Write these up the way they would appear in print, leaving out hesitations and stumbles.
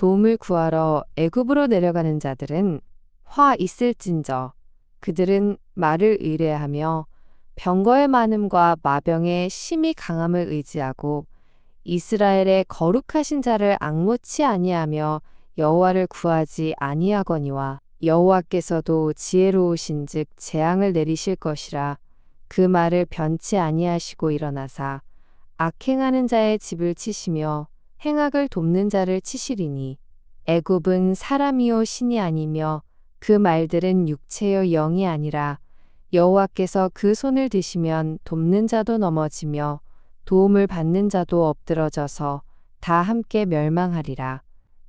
도움을 구하러 애굽으로 내려가는 자들은 화 있을진저 그들은 말을 의뢰하며 병거의 많음과 마병의 심히 강함을 의지하고 이스라엘의 거룩하신 자를 앙무치 아니하며 여호와를 구하지 아니하거니와 여호와께서도 지혜로우신즉 재앙을 내리실 것이라. 그 말을 변치 아니하시고 일어나사 악행하는 자의 집을 치시며 행악을 돕는 자를 치시리니 애굽은 사람이요 신이 아니며 그 말들은 육체요 영이 아니라 여호와께서 그 손을 드시면 돕는 자도 넘어지며 도움을 받는 자도 엎드러져서 다 함께 멸망하리라.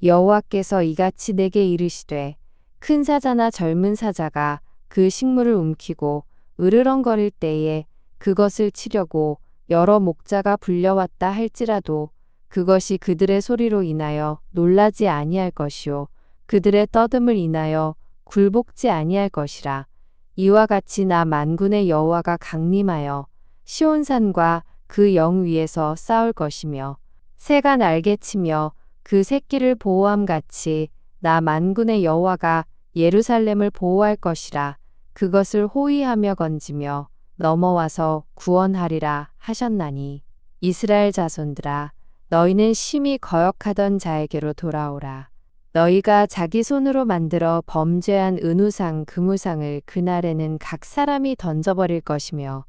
여호와께서 이같이 내게 이르시되 큰 사자나 젊은 사자가 그 식물을 움키고 으르렁거릴 때에 그것을 치려고 여러 목자가 불려왔다 할지라도 그것이 그들의 소리로 인하여 놀라지 아니할 것이요 그들의 떠듦을 인하여 굴복지 아니할 것이라. 이와 같이 나 만군의 여호와가 강림하여 시온산과 그 영 위에서 싸울 것이며 새가 날개치며 그 새끼를 보호함 같이 나 만군의 여호와가 예루살렘을 보호할 것이라. 그것을 호위하며 건지며 넘어와서 구원하리라 하셨나니 이스라엘 자손들아 너희는 심히 거역하던 자에게로 돌아오라. 너희가 자기 손으로 만들어 범죄한 은우상 금우상을 그날에는 각 사람이 던져버릴 것이며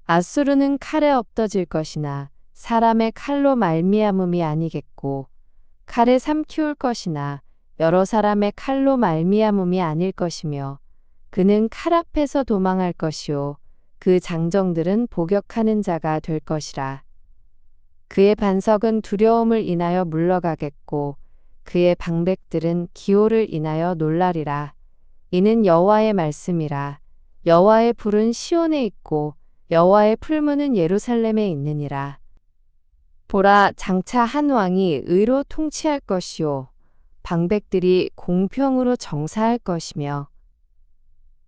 앗수르는 칼에 엎어질 것이나 사람의 칼로 말미암음이 아니겠고 칼에 삼키울 것이나 여러 사람의 칼로 말미암음이 아닐 것이며 그는 칼 앞에서 도망할 것이요 그 장정들은 복역하는 자가 될 것이라. 그의 반석은 두려움을 인하여 물러가겠고 그의 방백들은 기호를 인하여 놀라리라. 이는 여호와의 말씀이라. 여호와의 불은 시온에 있고 여호와의 풀무는 예루살렘에 있느니라. 보라, 장차 한 왕이 의로 통치할 것이요 방백들이 공평으로 정사할 것이며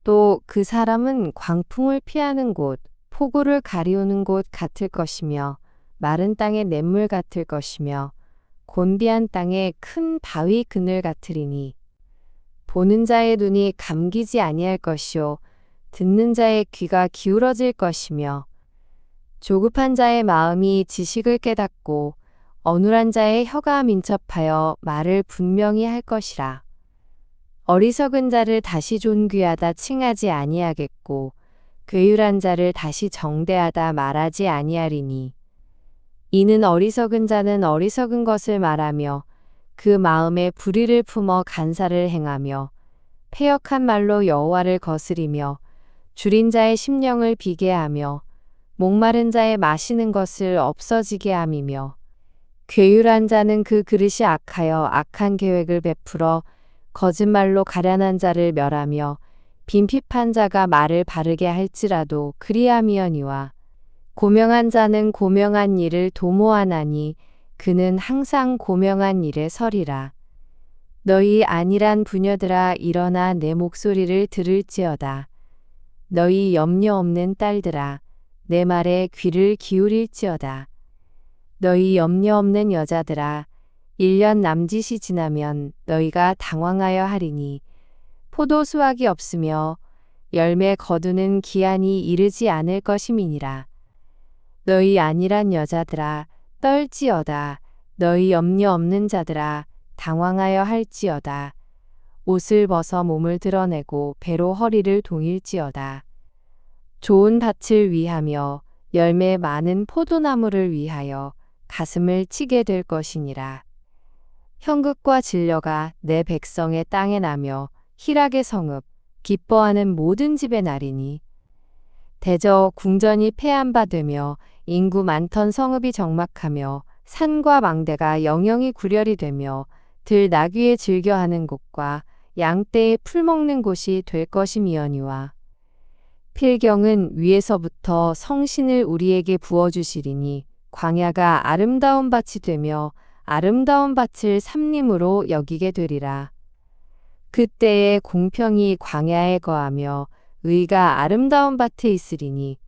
또 그 사람은 광풍을 피하는 곳, 폭우를 가리우는 곳 같을 것이며 마른 땅의 냇물 같을 것이며 곤비한 땅의 큰 바위 그늘 같으리니 보는 자의 눈이 감기지 아니할 것이요 듣는 자의 귀가 기울어질 것이며 조급한 자의 마음이 지식을 깨닫고 어눌한 자의 혀가 민첩하여 말을 분명히 할 것이라. 어리석은 자를 다시 존귀하다 칭하지 아니하겠고 괴율한 자를 다시 정대하다 말하지 아니하리니 이는 어리석은 자는 어리석은 것을 말하며 그 마음에 불의를 품어 간사를 행하며 패역한 말로 여호와를 거스리며 줄인 자의 심령을 비게 하며 목마른 자의 마시는 것을 없어지게 함이며 괴율한 자는 그 그릇이 악하여 악한 계획을 베풀어 거짓말로 가련한 자를 멸하며 빈핍한 자가 말을 바르게 할지라도 그리함이거니와 고명한 자는 고명한 일을 도모하나니 그는 항상 고명한 일에 서리라. 너희 안일한 부녀들아 일어나 내 목소리를 들을지어다. 너희 염려 없는 딸들아 내 말에 귀를 기울일지어다. 너희 염려 없는 여자들아 1년 남짓이 지나면 너희가 당황하여 하리니 포도 수확이 없으며 열매 거두는 기한이 이르지 않을 것임이니라. 너희 안일한 여자들아 떨지어다. 너희 염려 없는 자들아 당황하여 할지어다. 옷을 벗어 몸을 드러내고 배로 허리를 동일지어다. 좋은 밭을 위하며 열매 많은 포도나무를 위하여 가슴을 치게 될 것이니라. 형극과 진려가 내 백성의 땅에 나며 희락의 성읍 기뻐하는 모든 집에 나리니 대저 궁전이 폐한 바 되며 인구 많던 성읍이 적막하며 산과 망대가 영영이 구렬이 되며 들 나귀에 즐겨하는 곳과 양떼에 풀 먹는 곳이 될 것임이거니와 필경은 위에서부터 성신을 우리에게 부어주시리니 광야가 아름다운 밭이 되며 아름다운 밭을 삼림으로 여기게 되리라. 그때에 공평이 광야에 거하며 의가 아름다운 밭에 있으리니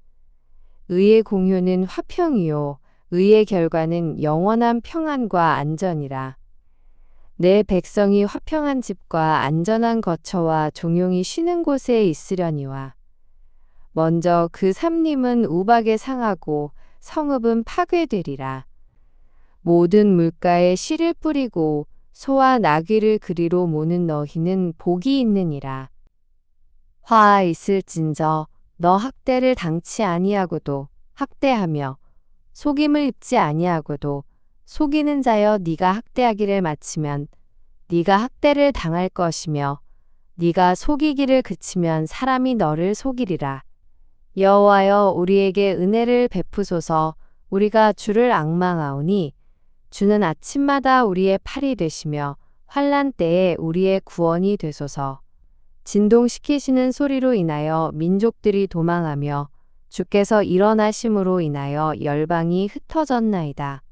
의의 공효는 화평이요 의의 결과는 영원한 평안과 안전이라. 내 백성이 화평한 집과 안전한 거처와 종용이 쉬는 곳에 있으려니와. 먼저 그 삼림은 우박에 상하고 성읍은 파괴되리라. 모든 물가에 씨를 뿌리고 소와 나귀를 그리로 모는 너희는 복이 있느니라. 화 있을진저 너 학대를 당치 아니하고도 학대하며 속임을 입지 아니하고도 속이는 자여 네가 학대하기를 마치면 네가 학대를 당할 것이며 네가 속이기를 그치면 사람이 너를 속이리라. 여호와여 우리에게 은혜를 베푸소서. 우리가 주를 앙망하오니 주는 아침마다 우리의 팔이 되시며 환난 때에 우리의 구원이 되소서. 진동시키시는 소리로 인하여 민족들이 도망하며 주께서 일어나심으로 인하여 열방이 흩어졌나이다.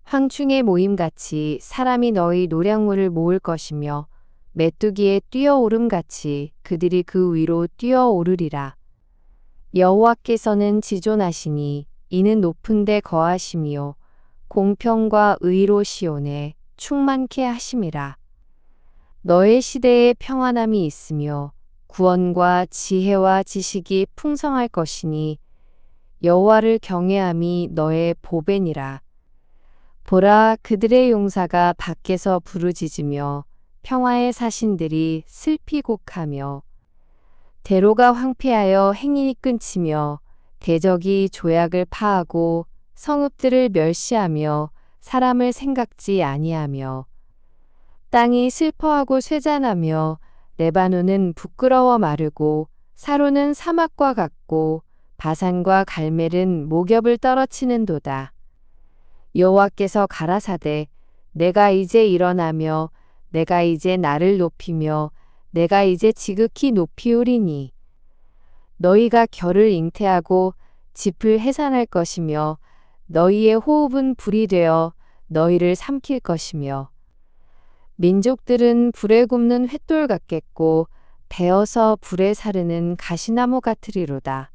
황충의 모임같이 사람이 너희 노량물을 모을 것이며 메뚜기에 뛰어오름같이 그들이 그 위로 뛰어오르리라. 여호와께서는 지존하시니 이는 높은 데 거하심이요 공평과 의로 시온에 충만케 하심이라. 너의 시대에 평안함이 있으며 구원과 지혜와 지식이 풍성할 것이니 여호와를 경외함이 너의 보배니라. 보라 그들의 용사가 밖에서 부르짖으며 평화의 사신들이 슬피 곡하며 대로가 황폐하여 행인이 끊치며 대적이 조약을 파하고 성읍들을 멸시하며 사람을 생각지 아니하며 땅이 슬퍼하고 쇠잔하며 레바논은 부끄러워 마르고 사로는 사막과 같고 바산과 갈멜은 목엽을 떨어치는도다. 여호와께서 가라사대 내가 이제 일어나며 내가 이제 나를 높이며 내가 이제 지극히 높이우리니 너희가 결을 잉태하고 짚을 해산할 것이며 너희의 호흡은 불이 되어 너희를 삼킬 것이며 민족들은 불에 굽는 횃돌 같겠고 베어서 불에 사르는 가시나무 같으리로다.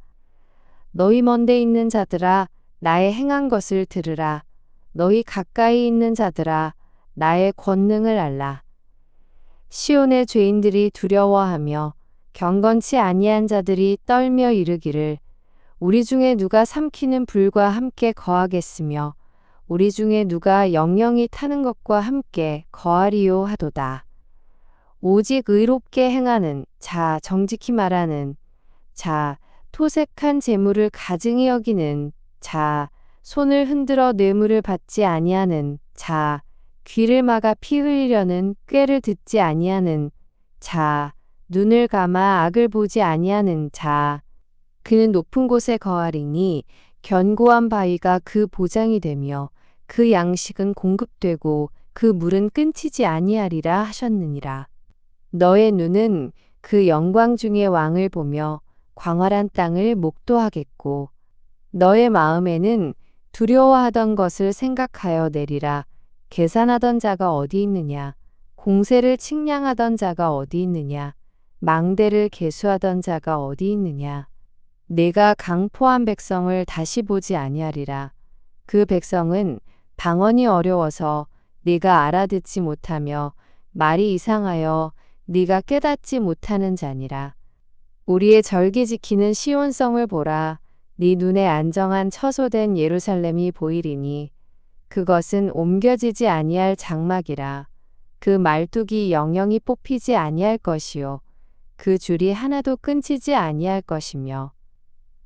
너희 먼데 있는 자들아 나의 행한 것을 들으라. 너희 가까이 있는 자들아 나의 권능을 알라. 시온의 죄인들이 두려워하며 경건치 아니한 자들이 떨며 이르기를 우리 중에 누가 삼키는 불과 함께 거하겠으며 우리 중에 누가 영영이 타는 것과 함께 거하리요 하도다. 오직 의롭게 행하는 자, 정직히 말하는 자, 토색한 재물을 가증히 여기는 자, 손을 흔들어 뇌물을 받지 아니하는 자, 귀를 막아 피 흘리려는 꾀를 듣지 아니하는 자, 눈을 감아 악을 보지 아니하는 자. 그는 높은 곳에 거하리니 견고한 바위가 그 보장이 되며 그 양식은 공급되고 그 물은 끊치지 아니하리라 하셨느니라. 너의 눈은 그 영광 중의 왕을 보며 광활한 땅을 목도하겠고 너의 마음에는 두려워하던 것을 생각하여 내리라. 계산하던 자가 어디 있느냐? 공세를 측량하던 자가 어디 있느냐? 망대를 계수하던 자가 어디 있느냐? 내가 강포한 백성을 다시 보지 아니하리라. 그 백성은 방언이 어려워서 네가 알아듣지 못하며 말이 이상하여 네가 깨닫지 못하는 자니라. 우리의 절기 지키는 시온성을 보라. 네 눈에 안정한 처소된 예루살렘이 보이리니 그것은 옮겨지지 아니할 장막이라. 그 말뚝이 영영이 뽑히지 아니할 것이요 그 줄이 하나도 끊치지 아니할 것이며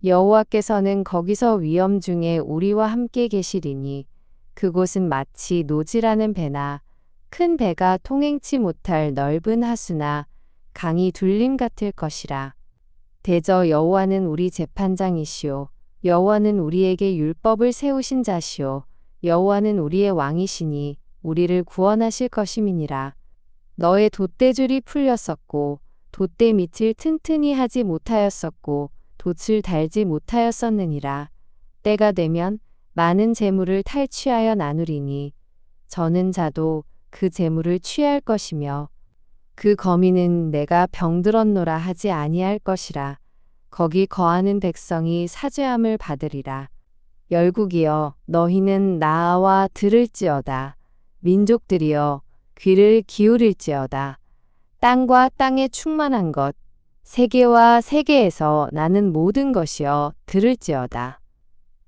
여호와께서는 거기서 위엄 중에 우리와 함께 계시리니 그곳은 마치 노지라는 배나 큰 배가 통행치 못할 넓은 하수나 강이 둘림 같을 것이라. 대저 여호와는 우리 재판장이시오. 여호와는 우리에게 율법을 세우신 자시오. 여호와는 우리의 왕이시니 우리를 구원하실 것임이니라. 너의 돛대줄이 풀렸었고 돛대 밑을 튼튼히 하지 못하였었고 돛을 달지 못하였었느니라. 때가 되면 많은 재물을 탈취하여 나누리니 저는 자도 그 재물을 취할 것이며 그 거미는 내가 병들었노라 하지 아니할 것이라. 거기 거하는 백성이 사죄함을 받으리라. 열국이여 너희는 나와 들을지어다. 민족들이여 귀를 기울일지어다. 땅과 땅에 충만한 것, 세계와 세계에서 나는 모든 것이여 들을지어다.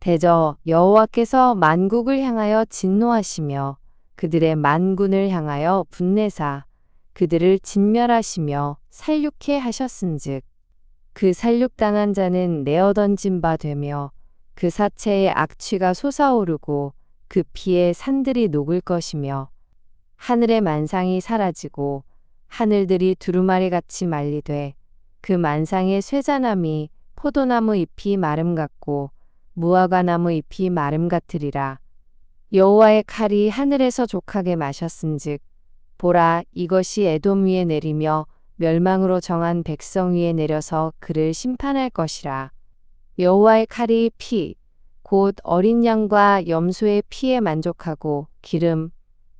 대저 여호와께서 만국을 향하여 진노하시며 그들의 만군을 향하여 분내사 그들을 진멸하시며 살육해 하셨은즉 그 살육당한 자는 내어 던진 바 되며 그 사체의 악취가 솟아오르고 그 피에 산들이 녹을 것이며 하늘의 만상이 사라지고 하늘들이 두루마리같이 말리되 그 만상의 쇠자나미 포도나무 잎이 마름 같고 무화과나무 잎이 마름 같으리라. 여호와의 칼이 하늘에서 족하게 마셨은즉 보라 이것이 에돔 위에 내리며 멸망으로 정한 백성 위에 내려서 그를 심판할 것이라. 여호와의 칼이 피, 곧 어린 양과 염소의 피에 만족하고 기름,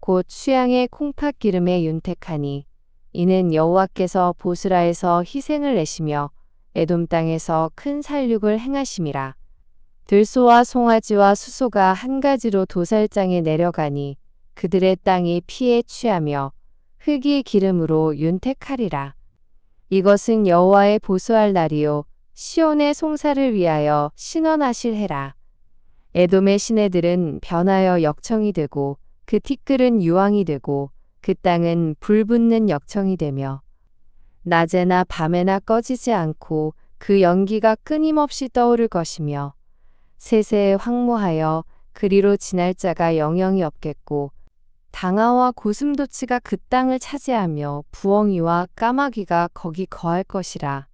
곧 수양의 콩팥 기름에 윤택하니 이는 여호와께서 보스라에서 희생을 내시며 에돔 땅에서 큰 살육을 행하심이라. 들소와 송아지와 수소가 한 가지로 도살장에 내려가니 그들의 땅이 피에 취하며 흙이 기름으로 윤택하리라. 이것은 여호와의 보수할 날이요 시온의 송사를 위하여 신원하실 해라. 에돔의 시내들은 변하여 역청이 되고 그 티끌은 유황이 되고 그 땅은 불붙는 역청이 되며 낮에나 밤에나 꺼지지 않고 그 연기가 끊임없이 떠오를 것이며 세세에 황무하여 그리로 지날 자가 영영이 없겠고 당아와 고슴도치가 그 땅을 차지하며 부엉이와 까마귀가 거기 거할 것이라.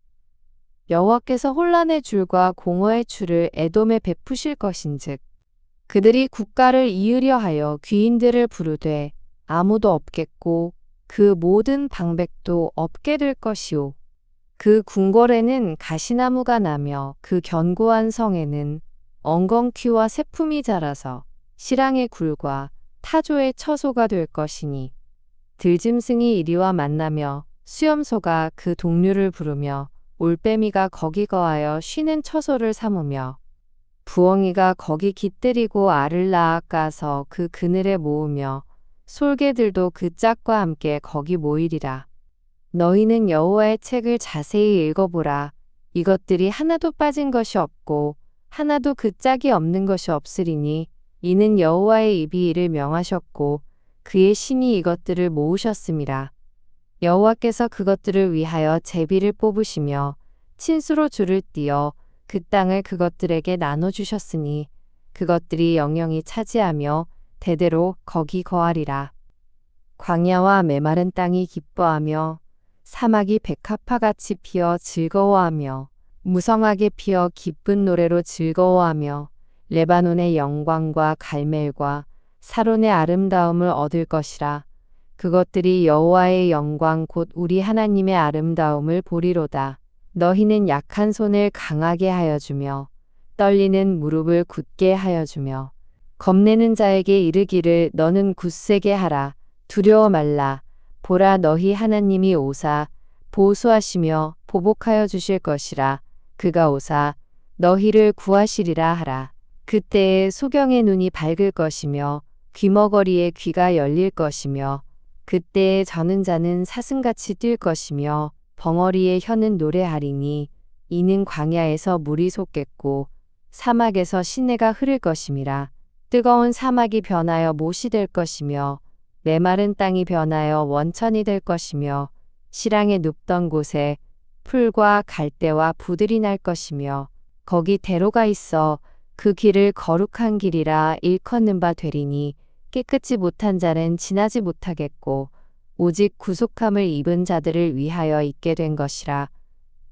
여호와께서 혼란의 줄과 공허의 줄을 에돔에 베푸실 것인즉 그들이 국가를 이으려 하여 귀인들을 부르되 아무도 없겠고 그 모든 방백도 없게 될 것이요 그 궁궐에는 가시나무가 나며 그 견고한 성에는 엉겅퀴와 새품이 자라서 실랑의 굴과 타조의 처소가 될 것이니 들짐승이 이리와 만나며 수염소가 그 동류를 부르며 올빼미가 거기 거하여 쉬는 처소를 삼으며 부엉이가 거기 깃들이고 알을 낳아 까서 그 그늘에 모으며 솔개들도 그 짝과 함께 거기 모이리라. 너희는 여호와의 책을 자세히 읽어보라. 이것들이 하나도 빠진 것이 없고 하나도 그 짝이 없는 것이 없으리니 이는 여호와의 입이 이를 명하셨고 그의 신이 이것들을 모으셨음이라. 여호와께서 그것들을 위하여 제비를 뽑으시며 친수로 줄을 띄어 그 땅을 그것들에게 나눠주셨으니 그것들이 영영이 차지하며 대대로 거기 거하리라. 광야와 메마른 땅이 기뻐하며 사막이 백합화같이 피어 즐거워하며 무성하게 피어 기쁜 노래로 즐거워하며 레바논의 영광과 갈멜과 사론의 아름다움을 얻을 것이라. 그것들이 여호와의 영광 곧 우리 하나님의 아름다움을 보리로다. 너희는 약한 손을 강하게 하여 주며 떨리는 무릎을 굳게 하여 주며 겁내는 자에게 이르기를 너는 굳세게 하라. 두려워 말라. 보라 너희 하나님이 오사 보수하시며 보복하여 주실 것이라. 그가 오사 너희를 구하시리라 하라. 그때에 소경의 눈이 밝을 것이며 귀머거리의 귀가 열릴 것이며 그때에 저는 자는 사슴같이 뛸 것이며 벙어리의 혀는 노래하리니 이는 광야에서 물이 솟겠고 사막에서 시내가 흐를 것임이라. 뜨거운 사막이 변하여 못이 될 것이며 메마른 땅이 변하여 원천이 될 것이며 실랑에 눕던 곳에 풀과 갈대와 부들이 날 것이며 거기 대로가 있어 그 길을 거룩한 길이라 일컫는 바 되리니 깨끗이 못한 자는 지나지 못하겠고 오직 구속함을 입은 자들을 위하여 있게 된 것이라.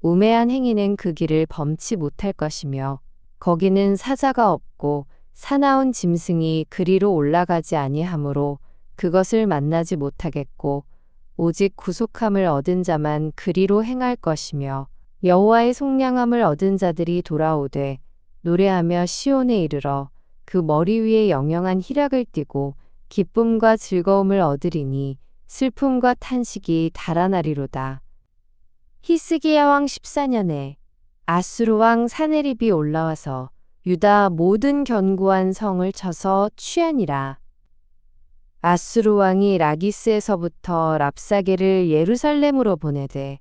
우매한 행위는 그 길을 범치 못할 것이며 거기는 사자가 없고 사나운 짐승이 그리로 올라가지 아니하므로 그것을 만나지 못하겠고 오직 구속함을 얻은 자만 그리로 행할 것이며 여호와의 속량함을 얻은 자들이 돌아오되 노래하며 시온에 이르러 그 머리 위에 영영한 희락을 띠고 기쁨과 즐거움을 얻으리니 슬픔과 탄식이 달아나리로다. 히스기야 왕 14년에 아수르 왕 사네립이 올라와서 유다 모든 견고한 성을 쳐서 취하니라. 아수르 왕이 라기스에서부터 랍사게를 예루살렘으로 보내되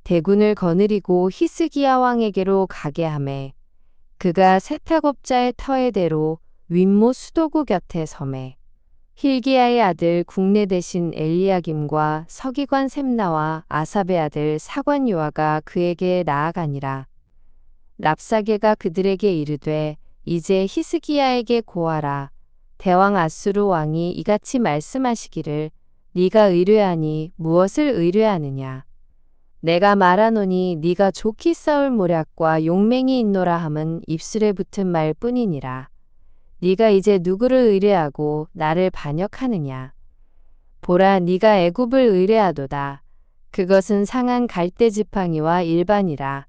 대군을 거느리고 히스기야 왕에게로 가게 하매 그가 세탁업자의 터에대로 윗모 수도구 곁에 서매 힐기야의 아들 국내 대신 엘리야김과 서기관 셈나와 아삽의 아들 사관 요아가 그에게 나아가니라. 랍사게가 그들에게 이르되 이제 히스기야에게 고하라. 대왕 아수르 왕이 이같이 말씀하시기를 네가 의뢰하니 무엇을 의뢰하느냐. 내가 말하노니 네가 좋게 싸울 모략과 용맹이 있노라 함은 입술에 붙은 말뿐이니라. 네가 이제 누구를 의뢰하고 나를 반역하느냐. 보라 네가 애굽을 의뢰하도다. 그것은 상한 갈대 지팡이와 일반이라.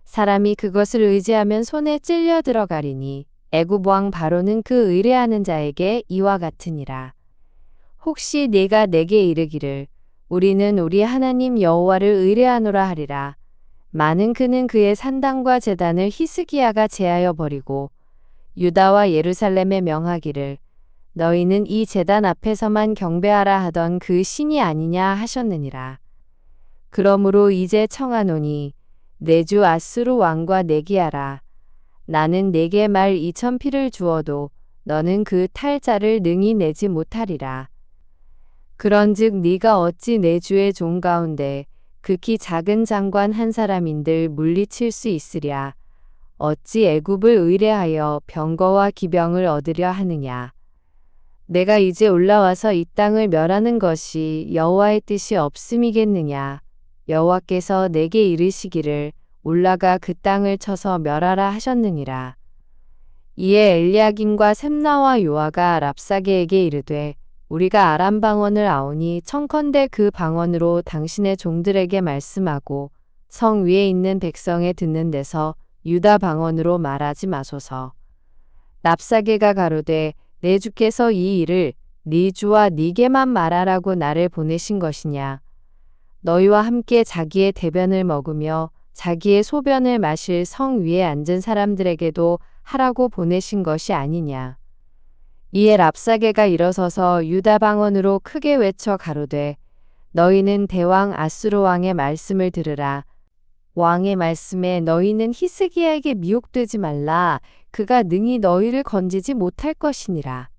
사람이 그것을 의지하면 손에 찔려 들어가리니 애굽 왕 바로는 그 의뢰하는 자에게 이와 같으니라. 혹시 네가 내게 이르기를 우리는 우리 하나님 여호와를 의뢰하노라 하리라. 많은 그는 그의 산당과 제단을 히스기야가 제하여 버리고 유다와 예루살렘에 명하기를 너희는 이 제단 앞에서만 경배하라 하던 그 신이 아니냐 하셨느니라. 그러므로 이제 청하노니 내 주 아수르 왕과 내기하라. 나는 내게 말 2,000피를 주어도 너는 그 탈자를 능히 내지 못하리라. 그런즉 네가 어찌 내 주의 종 가운데 극히 작은 장관 한 사람인들 물리칠 수 있으랴. 어찌 애굽을 의뢰하여 병거와 기병을 얻으려 하느냐. 내가 이제 올라와서 이 땅을 멸하는 것이 여호와의 뜻이 없음이겠느냐. 여호와께서 내게 이르시기를 올라가 그 땅을 쳐서 멸하라 하셨느니라. 이에 엘리야김과 셈나와 요아가 랍사게에게 이르되 우리가 아람 방언을 아오니 청컨대 그 방언으로 당신의 종들에게 말씀하고 성 위에 있는 백성에 듣는 데서 유다 방언으로 말하지 마소서. 랍사게가 가로되 내 주께서 이 일을 네 주와 네게만 말하라고 나를 보내신 것이냐. 너희와 함께 자기의 대변을 먹으며 자기의 소변을 마실 성 위에 앉은 사람들에게도 하라고 보내신 것이 아니냐. 이에 랍사게가 일어서서 유다 방언으로 크게 외쳐 가로되 너희는 대왕 아수르 왕의 말씀을 들으라. 왕의 말씀에 너희는 히스기야에게 미혹되지 말라. 그가 능히 너희를 건지지 못할 것이니라.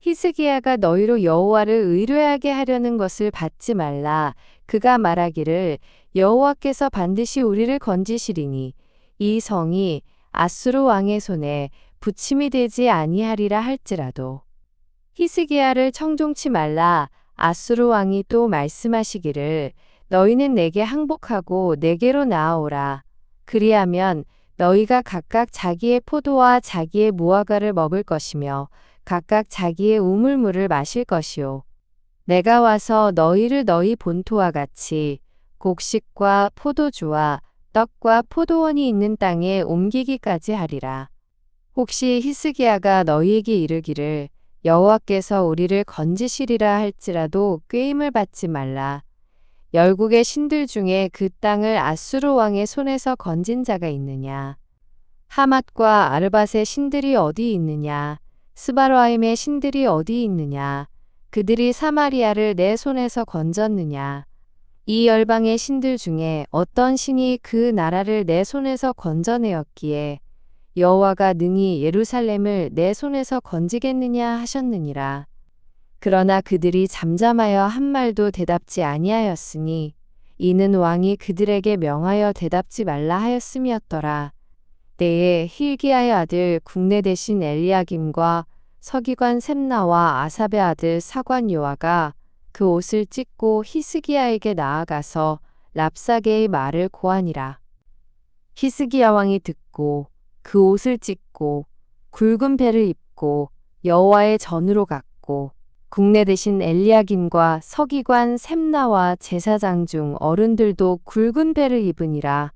히스기야가 너희로 여호와를 의뢰하게 하려는 것을 받지 말라. 그가 말하기를 여호와께서 반드시 우리를 건지시리니 이 성이 아수르 왕의 손에 부침이 되지 아니하리라 할지라도. 히스기야를 청종치 말라. 아수르 왕이 또 말씀하시기를 너희는 내게 항복하고 내게로 나아오라. 그리하면 너희가 각각 자기의 포도와 자기의 무화과를 먹을 것이며 각각 자기의 우물물을 마실 것이요. 내가 와서 너희를 너희 본토와 같이 곡식과 포도주와 떡과 포도원이 있는 땅에 옮기기까지 하리라. 혹시 히스기야가 너희에게 이르기를 여호와께서 우리를 건지시리라 할지라도 꾀임을 받지 말라. 열국의 신들 중에 그 땅을 아수르 왕의 손에서 건진 자가 있느냐. 하맛과 아르밧의 신들이 어디 있느냐. 스바르아임의 신들이 어디 있느냐. 그들이 사마리아를 내 손에서 건졌느냐. 이 열방의 신들 중에 어떤 신이 그 나라를 내 손에서 건져내었기에 여호와가 능히 예루살렘을 내 손에서 건지겠느냐 하셨느니라. 그러나 그들이 잠잠하여 한 말도 대답지 아니하였으니 이는 왕이 그들에게 명하여 대답지 말라 하였음이었더라. 때에 힐기야의 아들 국내 대신 엘리야김과 서기관 셈나와 아삽의 아들 사관 요아가 그 옷을 찢고 히스기야에게 나아가서 랍사게의 말을 고하니라. 히스기야 왕이 듣고 그 옷을 찢고 굵은 배를 입고 여호와의 전으로 갔고 국내 대신 엘리야김과 서기관 셈나와 제사장 중 어른들도 굵은 배를 입으니라.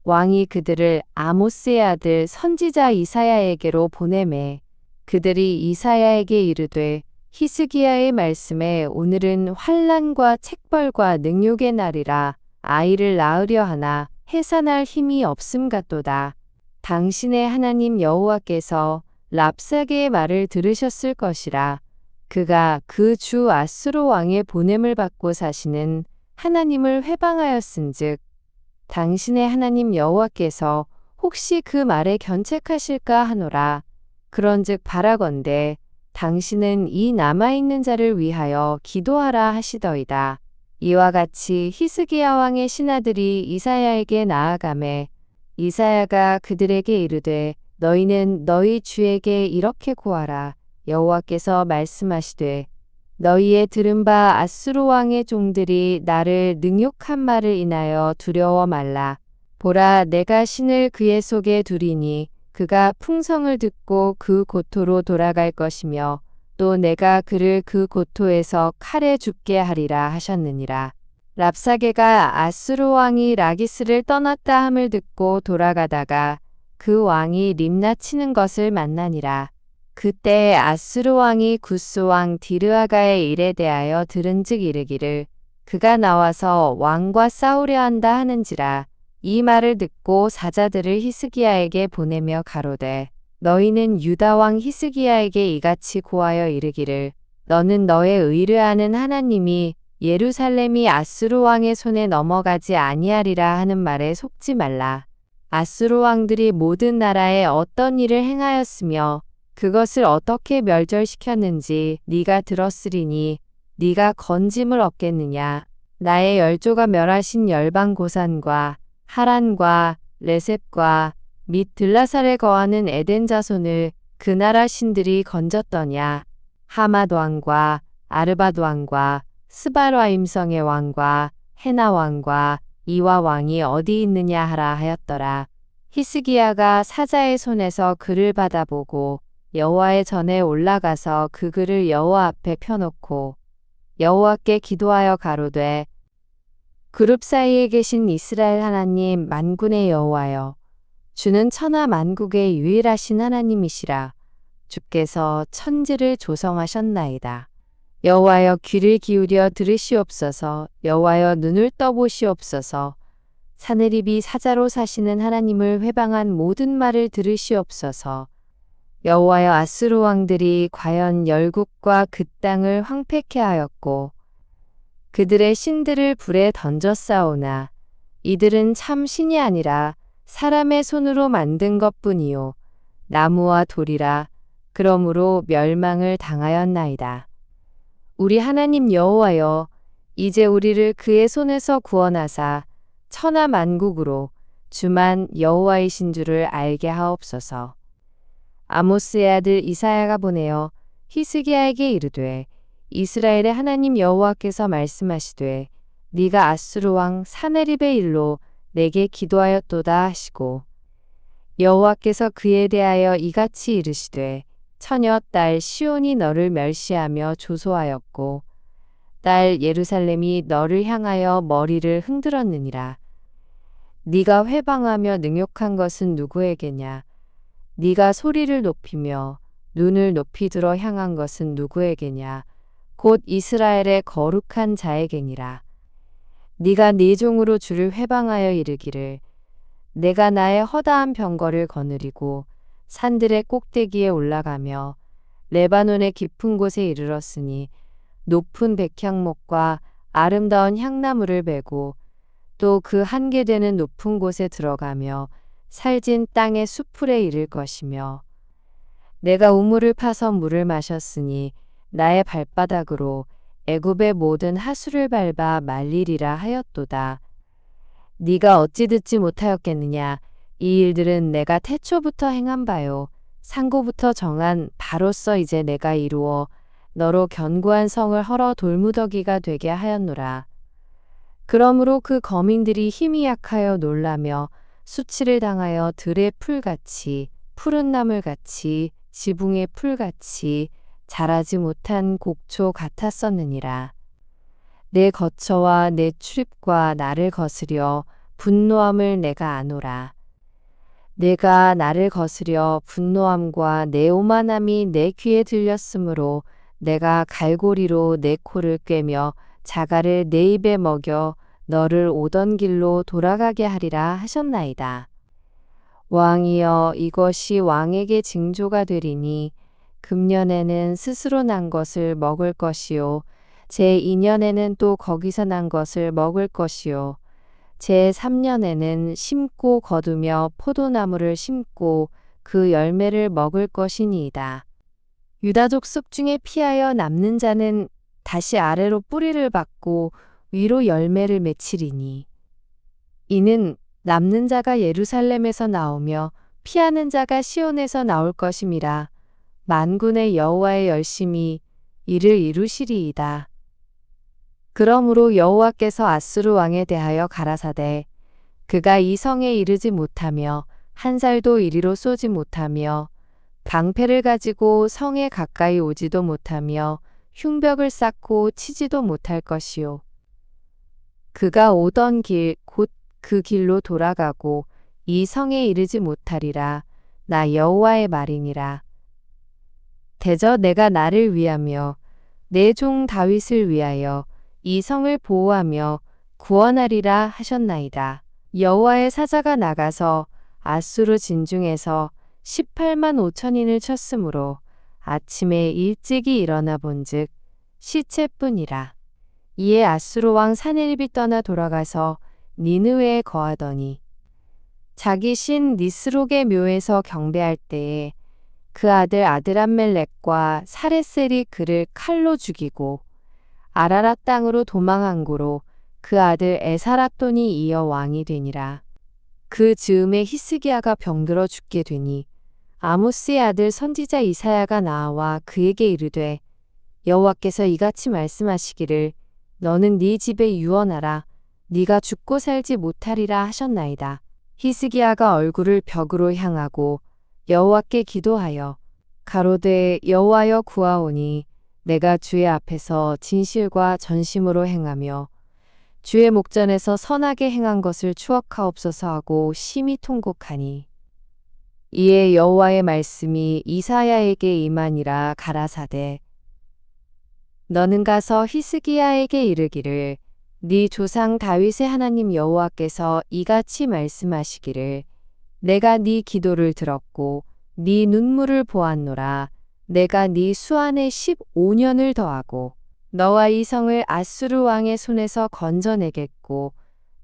왕이 그들을 아모스의 아들 선지자 이사야에게로 보내매 그들이 이사야에게 이르되 히스기야의 말씀에 오늘은 환난과 책벌과 능욕의 날이라. 아이를 낳으려 하나 해산할 힘이 없음 같도다. 당신의 하나님 여호와께서 랍사게의 말을 들으셨을 것이라. 그가 그 주 아수르 왕의 보냄을 받고 사시는 하나님을 회방하였은즉 당신의 하나님 여호와께서 혹시 그 말에 견책하실까 하노라. 그런즉 바라건대 당신은 이 남아있는 자를 위하여 기도하라 하시더이다. 이와 같이 히스기야 왕의 신하들이 이사야에게 나아가매 이사야가 그들에게 이르되 너희는 너희 주에게 이렇게 고하라. 여호와께서 말씀하시되 너희의 들은 바 아수르 왕의 종들이 나를 능욕한 말을 인하여 두려워 말라. 보라 내가 신을 그의 속에 두리니 그가 풍성을 듣고 그 고토로 돌아갈 것이며 또 내가 그를 그 고토에서 칼에 죽게 하리라 하셨느니라. 랍사게가 아수르 왕이 라기스를 떠났다 함을 듣고 돌아가다가 그 왕이 림나 치는 것을 만나니라. 그때 아수르 왕이 구스 왕 디르아가의 일에 대하여 들은즉 이르기를 그가 나와서 왕과 싸우려 한다 하는지라. 이 말을 듣고 사자들을 히스기야에게 보내며 가로되 너희는 유다 왕 히스기야에게 이같이 고하여 이르기를 너는 너의 의뢰하는 하나님이 예루살렘이 아수르 왕의 손에 넘어가지 아니하리라 하는 말에 속지 말라. 아수르 왕들이 모든 나라에 어떤 일을 행하였으며 그것을 어떻게 멸절시켰는지 네가 들었으리니 네가 건짐을 얻겠느냐. 나의 열조가 멸하신 열방 고산과 하란과 레셉과 및 들라살에 거하는 에덴 자손을 그 나라 신들이 건졌더냐. 하맛 왕과 아르밧 왕과 스바라임 성의 왕과 헤나 왕과 이와 왕이 어디 있느냐 하라 하였더라. 히스기야가 사자의 손에서 글을 받아보고 여호와의 전에 올라가서 그 글을 여호와 앞에 펴놓고 여호와께 기도하여 가로되 그룹 사이에 계신 이스라엘 하나님 만군의 여호와여 주는 천하 만국의 유일하신 하나님이시라. 주께서 천지를 조성하셨나이다. 여호와여 귀를 기울여 들으시옵소서. 여호와여 눈을 떠보시옵소서. 사내립이 사자로 사시는 하나님을 회방한 모든 말을 들으시옵소서. 여호와여 아수르 왕들이 과연 열국과 그 땅을 황폐케 하였고 그들의 신들을 불에 던졌사오나 이들은 참 신이 아니라 사람의 손으로 만든 것뿐이요 나무와 돌이라. 그러므로 멸망을 당하였나이다. 우리 하나님 여호와여 이제 우리를 그의 손에서 구원하사 천하 만국으로 주만 여호와이신 줄을 알게 하옵소서. 아모스의 아들 이사야가 보내어 히스기야에게 이르되 이스라엘의 하나님 여호와께서 말씀하시되 네가 아수르 왕 사네립의 일로 내게 기도하였도다 하시고 여호와께서 그에 대하여 이같이 이르시되 처녀 딸 시온이 너를 멸시하며 조소하였고 딸 예루살렘이 너를 향하여 머리를 흔들었느니라. 네가 회방하며 능욕한 것은 누구에게냐? 네가 소리를 높이며 눈을 높이 들어 향한 것은 누구에게냐? 곧 이스라엘의 거룩한 자에게니라. 네가 네 종으로 주를 회방하여 이르기를 내가 나의 허다한 병거를 거느리고 산들의 꼭대기에 올라가며 레바논의 깊은 곳에 이르렀으니 높은 백향목과 아름다운 향나무를 베고 또 그 한계되는 높은 곳에 들어가며 살진 땅의 수풀에 이를 것이며 내가 우물을 파서 물을 마셨으니 나의 발바닥으로 애굽의 모든 하수를 밟아 말리리라 하였도다. 네가 어찌 듣지 못하였겠느냐? 이 일들은 내가 태초부터 행한 바요 상고부터 정한 바로서 이제 내가 이루어 너로 견고한 성을 헐어 돌무더기가 되게 하였노라. 그러므로 그 거민들이 힘이 약하여 놀라며 수치를 당하여 들의 풀같이 푸른 나물같이 지붕의 풀같이 자라지 못한 곡초 같았었느니라. 내 거처와 내 출입과 나를 거스려 분노함을 내가 아노라. 내가 나를 거스려 분노함과 내 오만함이 내 귀에 들렸으므로 내가 갈고리로 내 코를 꿰며 자갈을 내 입에 먹여 너를 오던 길로 돌아가게 하리라 하셨나이다. 왕이여 이것이 왕에게 징조가 되리니 금년에는 스스로 난 것을 먹을 것이요. 제2년에는 또 거기서 난 것을 먹을 것이요. 제3년에는 심고 거두며 포도나무를 심고 그 열매를 먹을 것이니이다. 유다족 속 중에 피하여 남는 자는 다시 아래로 뿌리를 받고 위로 열매를 맺히리니. 이는 남는 자가 예루살렘에서 나오며 피하는 자가 시온에서 나올 것임이라. 만군의 여호와의 열심이 이를 이루시리이다. 그러므로 여호와께서 아수르 왕에 대하여 가라사대 그가 이 성에 이르지 못하며 한 살도 이리로 쏘지 못하며 방패를 가지고 성에 가까이 오지도 못하며 흉벽을 쌓고 치지도 못할 것이요. 그가 오던 길 곧 그 길로 돌아가고 이 성에 이르지 못하리라. 나 여호와의 말이니라. 대저 내가 나를 위하며 내 종 다윗을 위하여 이 성을 보호하며 구원하리라 하셨나이다. 여호와의 사자가 나가서 아수르 진중에서 18만 5천인을 쳤으므로 아침에 일찍이 일어나 본즉 시체뿐이라. 이에 아수르 왕 사네립이 떠나 돌아가서 니느웨에 거하더니 자기 신 니스록의 묘에서 경배할 때에 그 아들 아드람멜렉과 사레셀이 그를 칼로 죽이고 아라랏 땅으로 도망한 고로 그 아들 에사라돈이 이어 왕이 되니라. 그 즈음에 히스기야가 병들어 죽게 되니 아모스의 아들 선지자 이사야가 나와 그에게 이르되 여호와께서 이같이 말씀하시기를 너는 네 집에 유언하라. 네가 죽고 살지 못하리라 하셨나이다. 히스기야가 얼굴을 벽으로 향하고 여호와께 기도하여 가로되 여호와여 구하오니 내가 주의 앞에서 진실과 전심으로 행하며 주의 목전에서 선하게 행한 것을 추억하옵소서 하고 심히 통곡하니 이에 여호와의 말씀이 이사야에게 임하니라. 가라사대 너는 가서 히스기야에게 이르기를 네 조상 다윗의 하나님 여호와께서 이같이 말씀하시기를 내가 네 기도를 들었고 네 눈물을 보았노라. 내가 네 수안에 15년을 더하고 너와 이 성을 아수르 왕의 손에서 건져내겠고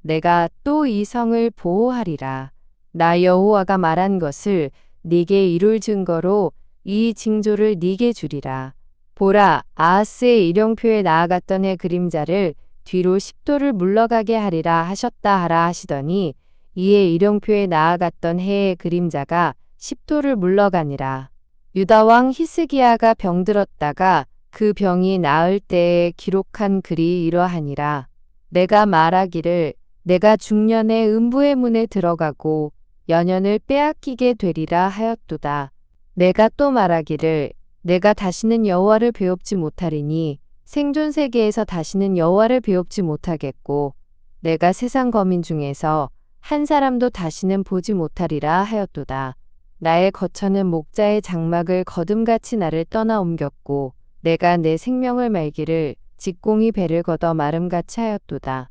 내가 또 이 성을 보호하리라. 나 여호와가 말한 것을 네게 이룰 증거로 이 징조를 네게 주리라. 보라, 아하스의 일용표에 나아갔던 해 그림자를 뒤로 10도를 물러가게 하리라 하셨다 하라 하시더니 이에 일용표에 나아갔던 해의 그림자가 10도를 물러가니라. 유다 왕 히스기야가 병들었다가 그 병이 나을 때에 기록한 글이 이러하니라. 내가 말하기를 내가 중년에 음부의 문에 들어가고 연연을 빼앗기게 되리라 하였도다. 내가 또 말하기를 내가 다시는 여호와를 배웁지 못하리니 생존 세계에서 다시는 여호와를 배웁지 못하겠고 내가 세상 거민 중에서 한 사람도 다시는 보지 못하리라 하였도다. 나의 거처는 목자의 장막을 거둠같이 나를 떠나 옮겼고 내가 내 생명을 말기를 직공이 배를 걷어 마름같이 하였도다.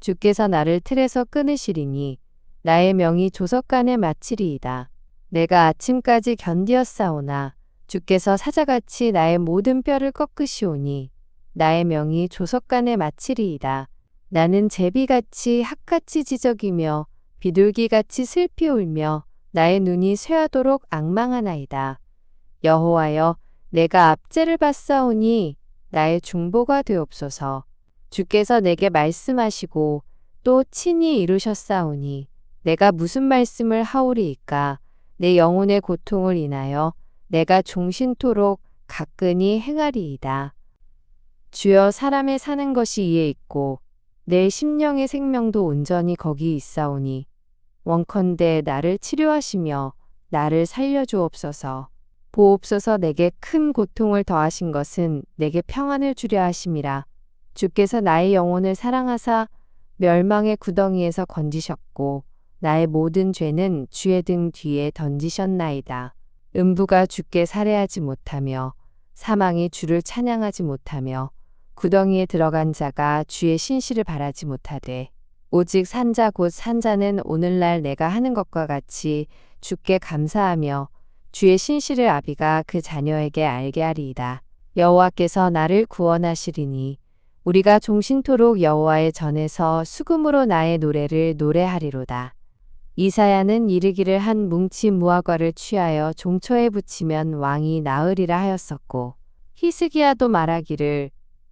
주께서 나를 틀에서 끊으시리니 나의 명이 조석간에 마치리이다. 내가 아침까지 견디었사오나 주께서 사자같이 나의 모든 뼈를 꺾으시오니 나의 명이 조석간에 마치리이다. 나는 제비같이 학같이 지저귀며 비둘기같이 슬피 울며 나의 눈이 쇠하도록 앙망하나이다. 여호와여 내가 압제를 받사오니 나의 중보가 되옵소서. 주께서 내게 말씀하시고 또 친히 이루셨사오니 내가 무슨 말씀을 하오리이까. 내 영혼의 고통을 인하여 내가 종신토록 가끈히 행하리이다. 주여 사람의 사는 것이 이에 있고 내 심령의 생명도 온전히 거기 있사오니 원컨대 나를 치료하시며 나를 살려주옵소서. 보옵소서. 내게 큰 고통을 더하신 것은 내게 평안을 주려 하심이라. 주께서 나의 영혼을 사랑하사 멸망의 구덩이에서 건지셨고 나의 모든 죄는 주의 등 뒤에 던지셨나이다. 음부가 주께 살해하지 못하며 사망이 주를 찬양하지 못하며 구덩이에 들어간 자가 주의 신실을 바라지 못하되 오직 산자 곧 산자는 오늘날 내가 하는 것과 같이 주께 감사하며 주의 신실을 아비가 그 자녀에게 알게 하리이다. 여호와께서 나를 구원하시리니 우리가 종신토록 여호와의 전에서 수금으로 나의 노래를 노래하리로다. 이사야는 이르기를 한 뭉치 무화과를 취하여 종초에 붙이면 왕이 나으리라 하였었고, 히스기야도 말하기를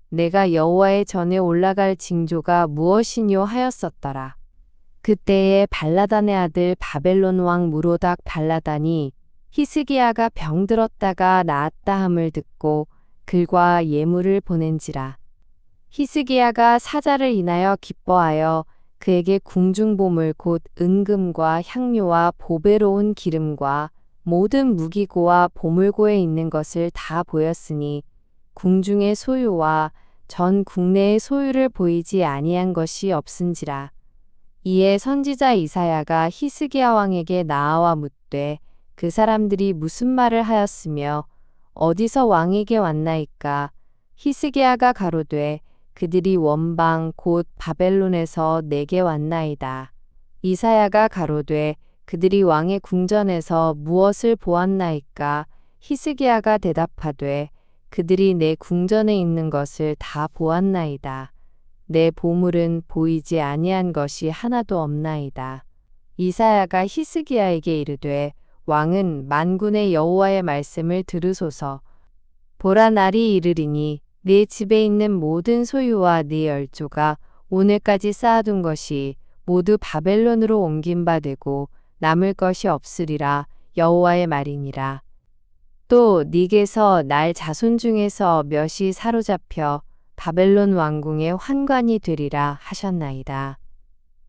내가 여호와의 전에 올라갈 징조가 무엇이뇨 하였었더라. 그때에 발라단의 아들 바벨론 왕 무로닥 발라단이 히스기야가 병들었다가 나았다 함을 듣고 글과 예물을 보낸지라. 히스기야가 사자를 인하여 기뻐하여 그에게 궁중보물 곧 은금과 향료와 보배로운 기름과 모든 무기고와 보물고에 있는 것을 다 보였으니 궁중의 소유와 전 국내의 소유를 보이지 아니한 것이 없은지라. 이에 선지자 이사야가 히스기야 왕에게 나아와 묻되 그 사람들이 무슨 말을 하였으며 어디서 왕에게 왔나이까. 히스기야가 가로되 그들이 원방 곧 바벨론에서 내게 왔나이다. 이사야가 가로되 그들이 왕의 궁전에서 무엇을 보았나이까. 히스기야가 대답하되 그들이 내 궁전에 있는 것을 다 보았나이다. 내 보물은 보이지 아니한 것이 하나도 없나이다. 이사야가 히스기야에게 이르되 왕은 만군의 여호와의 말씀을 들으소서. 보라 날이 이르리니 네 집에 있는 모든 소유와 네 열조가 오늘까지 쌓아둔 것이 모두 바벨론으로 옮긴 바 되고 남을 것이 없으리라. 여호와의 말이니라. 또 네게서 날 자손 중에서 몇이 사로잡혀 바벨론 왕궁의 환관이 되리라 하셨나이다.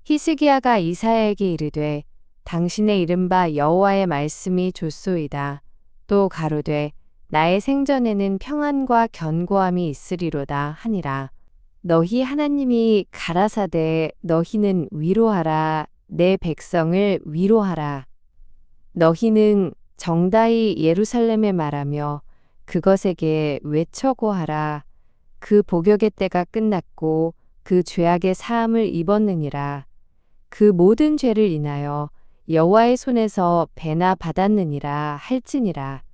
히스기야가 이사야에게 이르되 당신의 이른바 여호와의 말씀이 좋소이다. 또 가로되 나의 생전에는 평안과 견고함이 있으리로다 하니라. 너희 하나님이 가라사대 너희는 위로하라. 내 백성을 위로하라. 너희는 정다이 예루살렘에 말하며 그것에게 외쳐 고하라. 그 복역의 때가 끝났고 그 죄악의 사함을 입었느니라. 그 모든 죄를 인하여 여호와의 손에서 배나 받았느니라 할지니라.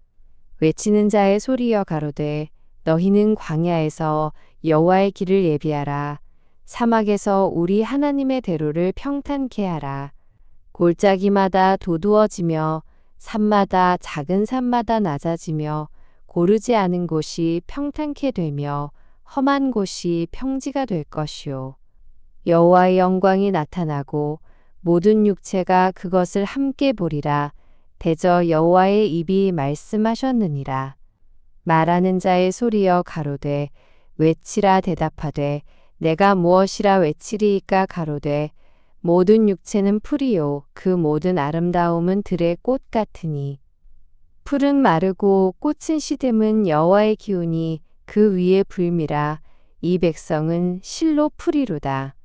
외치는 자의 소리여 가로되 너희는 광야에서 여호와의 길을 예비하라. 사막에서 우리 하나님의 대로를 평탄케 하라. 골짜기마다 도두어지며 산마다 작은 산마다 낮아지며 고르지 않은 곳이 평탄케 되며 험한 곳이 평지가 될 것이요. 여호와의 영광이 나타나고 모든 육체가 그것을 함께 보리라. 대저 여호와의 입이 말씀하셨느니라. 말하는 자의 소리여 가로되 외치라 대답하되 내가 무엇이라 외치리이까 가로되 모든 육체는 풀이요 그 모든 아름다움은 들의 꽃 같으니 풀은 마르고 꽃은 시듬은 여호와의 기운이 그 위에 불미라. 이 백성은 실로 풀이로다.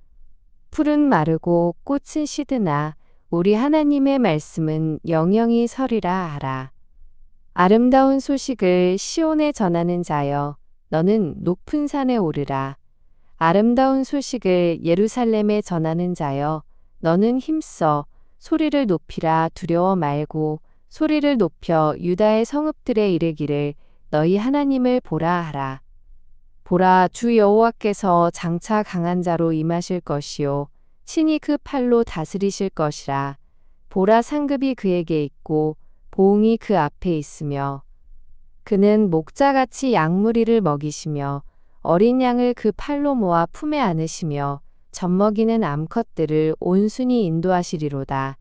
풀은 마르고 꽃은 시드나 우리 하나님의 말씀은 영영이 서리라 하라. 아름다운 소식을 시온에 전하는 자여 너는 높은 산에 오르라. 아름다운 소식을 예루살렘에 전하는 자여 너는 힘써 소리를 높이라. 두려워 말고 소리를 높여 유다의 성읍들에 이르기를 너희 하나님을 보라 하라. 보라 주 여호와께서 장차 강한 자로 임하실 것이요 친히 그 팔로 다스리실 것이라. 보라 상급이 그에게 있고 보응이 그 앞에 있으며 그는 목자같이 양무리를 먹이시며 어린 양을 그 팔로 모아 품에 안으시며 젖먹이는 암컷들을 온순히 인도하시리로다.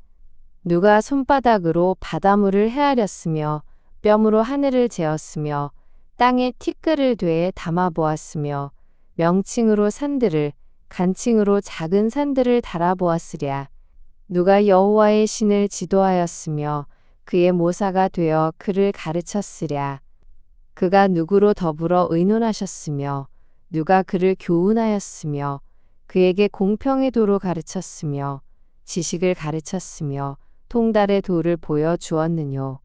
누가 손바닥으로 바닷물을 헤아렸으며 뼘으로 하늘을 재었으며 땅에 티끌을 되에 담아 보았으며 명칭으로 산들을 간칭으로 작은 산들을 달아보았으랴. 누가 여호와의 신을 지도하였으며 그의 모사가 되어 그를 가르쳤으랴. 그가 누구로 더불어 의논하셨으며 누가 그를 교훈하였으며 그에게 공평의 도로 가르쳤으며 지식을 가르쳤으며 통달의 도를 보여 주었느뇨.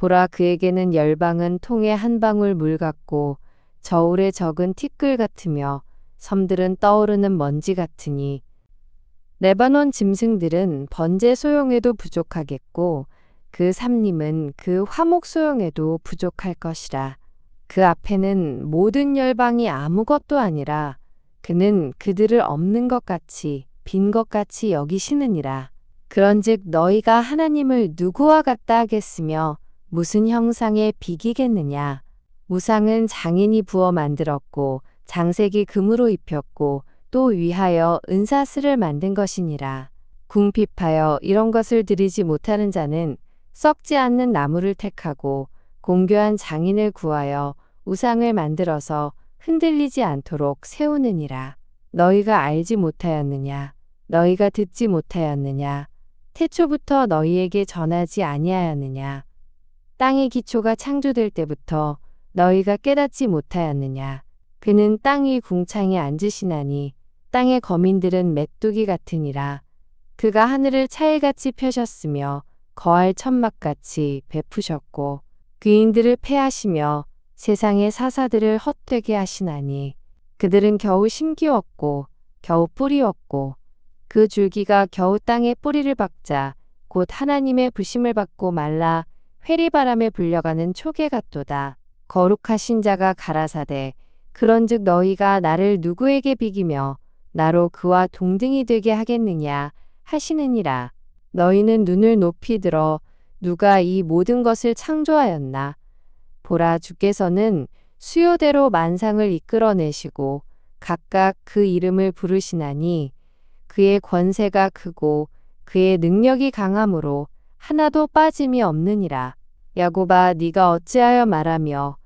보라 그에게는 열방은 통에 한 방울 물 같고 저울에 적은 티끌 같으며 섬들은 떠오르는 먼지 같으니 레바논 짐승들은 번제 소용에도 부족하겠고 그 삼림은 그 화목 소용에도 부족할 것이라. 그 앞에는 모든 열방이 아무것도 아니라 그는 그들을 없는 것 같이 빈 것 같이 여기시느니라. 그런즉 너희가 하나님을 누구와 같다 하겠으며 무슨 형상에 비기겠느냐. 우상은 장인이 부어 만들었고 장색이 금으로 입혔고 또 위하여 은사슬을 만든 것이니라. 궁핍하여 이런 것을 드리지 못하는 자는 썩지 않는 나무를 택하고 공교한 장인을 구하여 우상을 만들어서 흔들리지 않도록 세우느니라. 너희가 알지 못하였느냐? 너희가 듣지 못하였느냐? 태초부터 너희에게 전하지 아니하였느냐? 땅의 기초가 창조될 때부터 너희가 깨닫지 못하였느냐? 그는 땅 위 궁창에 앉으시나니 땅의 거민들은 메뚜기 같으니라. 그가 하늘을 차일같이 펴셨으며 거할 천막같이 베푸셨고 귀인들을 패하시며 세상의 사사들을 헛되게 하시나니 그들은 겨우 심기웠고 겨우 뿌리웠고 그 줄기가 겨우 땅에 뿌리를 박자 곧 하나님의 부심을 받고 말라 회리바람에 불려가는 초계 같도다. 거룩하신 자가 가라사대 그런즉 너희가 나를 누구에게 비기며 나로 그와 동등이 되게 하겠느냐 하시느니라. 너희는 눈을 높이 들어 누가 이 모든 것을 창조하였나. 보라 주께서는 수요대로 만상을 이끌어내시고 각각 그 이름을 부르시나니 그의 권세가 크고 그의 능력이 강함으로 하나도 빠짐이 없느니라. 야곱아 네가 어찌하여 말하며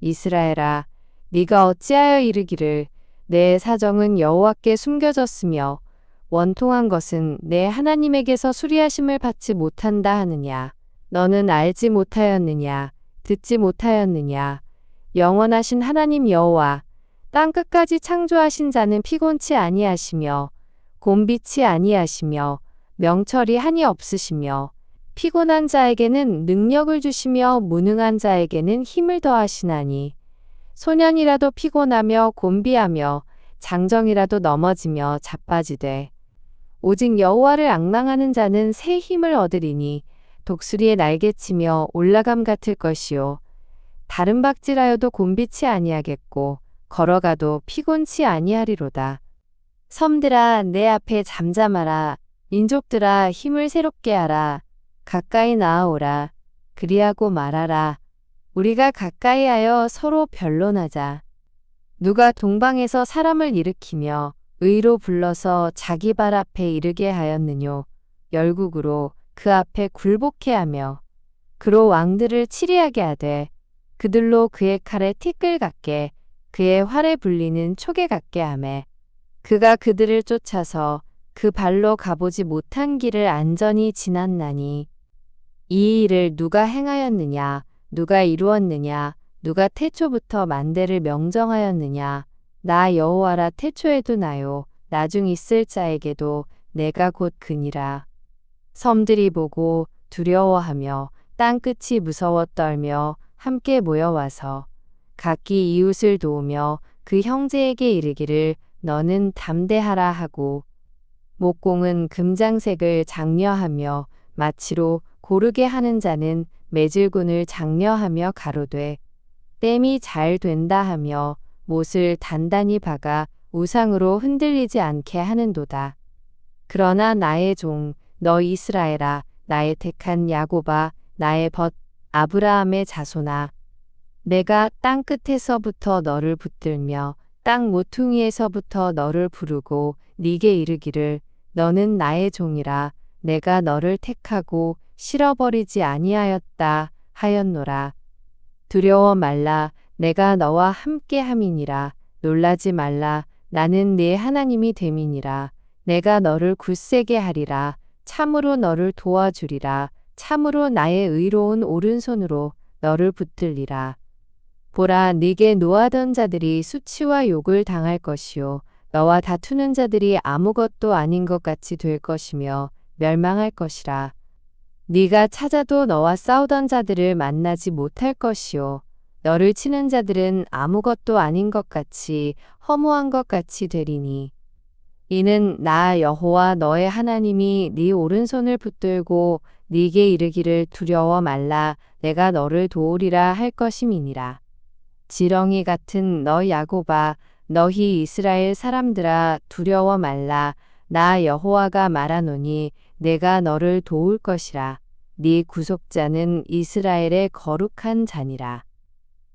이스라엘아 네가 어찌하여 이르기를 내 사정은 여호와께 숨겨졌으며 원통한 것은 내 하나님에게서 수리하심을 받지 못한다 하느냐. 너는 알지 못하였느냐 듣지 못하였느냐. 영원하신 하나님 여호와 땅끝까지 창조하신 자는 피곤치 아니하시며 곤비치 아니하시며 명철이 한이 없으시며 피곤한 자에게는 능력을 주시며 무능한 자에게는 힘을 더하시나니 소년이라도 피곤하며 곤비하며 장정이라도 넘어지며 자빠지되 오직 여호와를 앙망하는 자는 새 힘을 얻으리니 독수리의 날개치며 올라감 같을 것이요 다른 박질하여도 곤비치 아니하겠고 걸어가도 피곤치 아니하리로다. 섬들아 내 앞에 잠잠하라. 민족들아 힘을 새롭게 하라. 가까이 나아오라. 그리하고 말하라. 우리가 가까이하여 서로 변론하자. 누가 동방에서 사람을 일으키며 의로 불러서 자기 발 앞에 이르게 하였느뇨. 열국으로 그 앞에 굴복해 하며 그로 왕들을 치리하게 하되 그들로 그의 칼에 티끌 같게 그의 활에 불리는 촉에 같게 하매 그가 그들을 쫓아서 그 발로 가보지 못한 길을 안전히 지났나니 이 일을 누가 행하였느냐 누가 이루었느냐 누가 태초부터 만대를 명정하였느냐 나 여호와라 태초에도 나요 나중 있을 자에게도 내가 곧 그니라. 섬들이 보고 두려워하며 땅끝이 무서워 떨며 함께 모여와서 각기 이웃을 도우며 그 형제에게 이르기를 너는 담대하라 하고 목공은 금장색을 장려하며 마치로 고르게 하는 자는 매질군을 장려하며 가로되 땜이 잘 된다 하며 못을 단단히 박아 우상으로 흔들리지 않게 하는도다. 그러나 나의 종 너 이스라엘아 나의 택한 야곱아 나의 벗 아브라함의 자손아 내가 땅 끝에서부터 너를 붙들며 땅 모퉁이에서부터 너를 부르고 네게 이르기를 너는 나의 종이라 내가 너를 택하고 실어버리지 아니하였다 하였노라. 두려워 말라 내가 너와 함께 함이니라. 놀라지 말라 나는 네 하나님이 됨이니라. 내가 너를 굳세게 하리라. 참으로 너를 도와주리라. 참으로 나의 의로운 오른손으로 너를 붙들리라. 보라 네게 노하던 자들이 수치와 욕을 당할 것이요 너와 다투는 자들이 아무것도 아닌 것 같이 될 것이며 멸망할 것이라. 네가 찾아도 너와 싸우던 자들을 만나지 못할 것이요 너를 치는 자들은 아무것도 아닌 것 같이 허무한 것 같이 되리니 이는 나 여호와 너의 하나님이 네 오른손을 붙들고 네게 이르기를 두려워 말라 내가 너를 도우리라 할 것임이니라. 지렁이 같은 너 야곱아 너희 이스라엘 사람들아 두려워 말라 나 여호와가 말하노니 내가 너를 도울 것이라. 네 구속자는 이스라엘의 거룩한 자니라.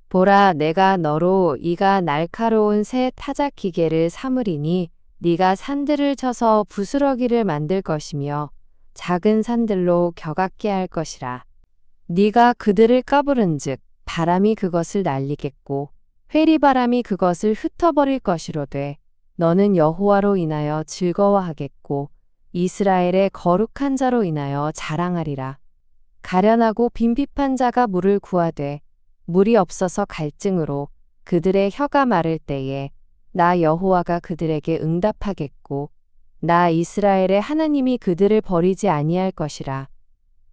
보라 내가 너로 이가 날카로운 새 타작 기계를 삼으리니 네가 산들을 쳐서 부스러기를 만들 것이며 작은 산들로 격악게 할 것이라. 네가 그들을 까부른즉 바람이 그것을 날리겠고 회리바람이 그것을 흩어버릴 것이로되 너는 여호와로 인하여 즐거워하겠고 이스라엘의 거룩한 자로 인하여 자랑하리라. 가련하고 빈핍한 자가 물을 구하되 물이 없어서 갈증으로 그들의 혀가 마를 때에 나 여호와가 그들에게 응답하겠고 나 이스라엘의 하나님이 그들을 버리지 아니할 것이라.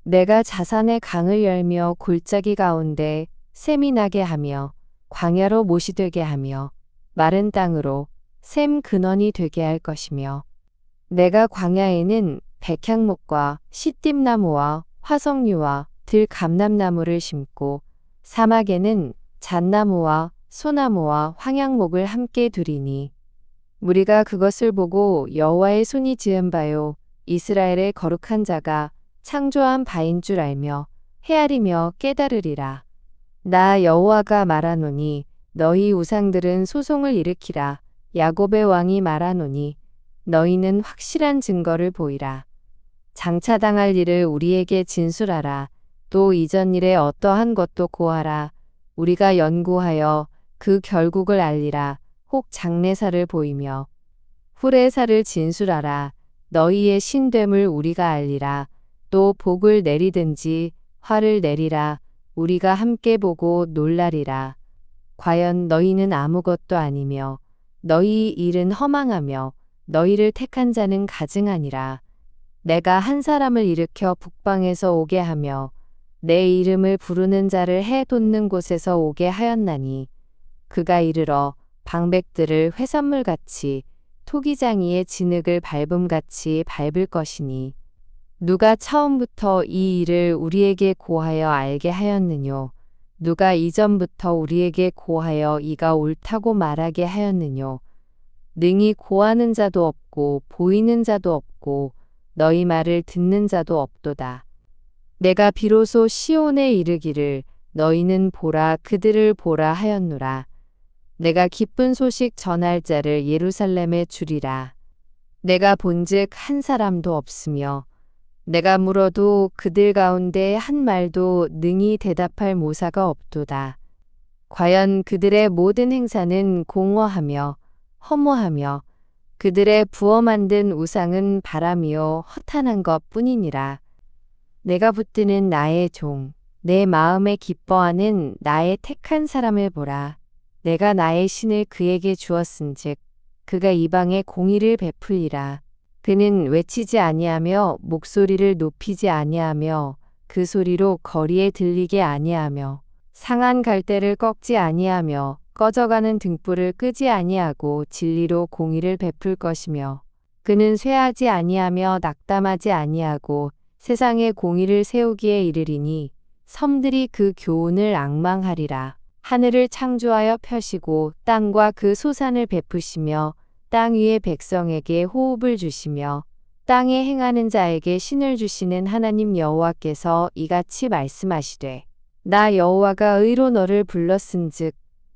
내가 자산의 강을 열며 골짜기 가운데 샘이 나게 하며 광야로 못이 되게 하며 마른 땅으로 샘 근원이 되게 할 것이며 내가 광야에는 백향목과 시띠나무와 화석류와 들감람나무를 심고 사막에는 잣나무와 소나무와 황양목을 함께 두리니 우리가 그것을 보고 여호와의 손이 지은 바요 이스라엘의 거룩한 자가 창조한 바인 줄 알며 헤아리며 깨달으리라. 나 여호와가 말하노니 너희 우상들은 소송을 일으키라. 야곱의 왕이 말하노니 너희는 확실한 증거를 보이라. 장차당할 일을 우리에게 진술하라. 또 이전 일에 어떠한 것도 고하라. 우리가 연구하여 그 결국을 알리라. 혹 장래사를 보이며 후래사를 진술하라. 너희의 신됨을 우리가 알리라. 또 복을 내리든지 화를 내리라. 우리가 함께 보고 놀라리라. 과연 너희는 아무것도 아니며 너희 일은 허망하며 너희를 택한 자는 가증하니라. 내가 한 사람을 일으켜 북방에서 오게 하며 내 이름을 부르는 자를 해 돋는 곳에서 오게 하였나니 그가 이르러 방백들을 회산물같이 토기장이의 진흙을 밟음같이 밟을 것이니 누가 처음부터 이 일을 우리에게 고하여 알게 하였느뇨. 누가 이전부터 우리에게 고하여 이가 옳다고 말하게 하였느뇨. 능히 고하는 자도 없고 보이는 자도 없고 너희 말을 듣는 자도 없도다. 내가 비로소 시온에 이르기를 너희는 보라 그들을 보라 하였노라. 내가 기쁜 소식 전할 자를 예루살렘에 주리라. 내가 본즉 한 사람도 없으며 내가 물어도 그들 가운데 한 말도 능히 대답할 모사가 없도다. 과연 그들의 모든 행사는 공허하며 허무하며 그들의 부어 만든 우상은 바람이요 허탄한 것 뿐이니라. 내가 붙드는 나의 종, 내 마음에 기뻐하는 나의 택한 사람을 보라. 내가 나의 신을 그에게 주었은즉 그가 이방에 공의를 베풀리라. 그는 외치지 아니하며 목소리를 높이지 아니하며 그 소리로 거리에 들리게 아니하며 상한 갈대를 꺾지 아니하며 꺼져가는 등불을 끄지 아니하고 진리로 공의를 베풀 것이며 그는 쇠하지 아니하며 낙담하지 아니하고 세상에 공의를 세우기에 이르리니 섬들이 그 교훈을 앙망하리라. 하늘을 창조하여 펴시고 땅과 그 소산을 베푸시며 땅 위의 백성에게 호흡을 주시며 땅에 행하는 자에게 신을 주시는 하나님 여호와께서 이같이 말씀하시되 나 여호와가 의로 너를 불렀은즉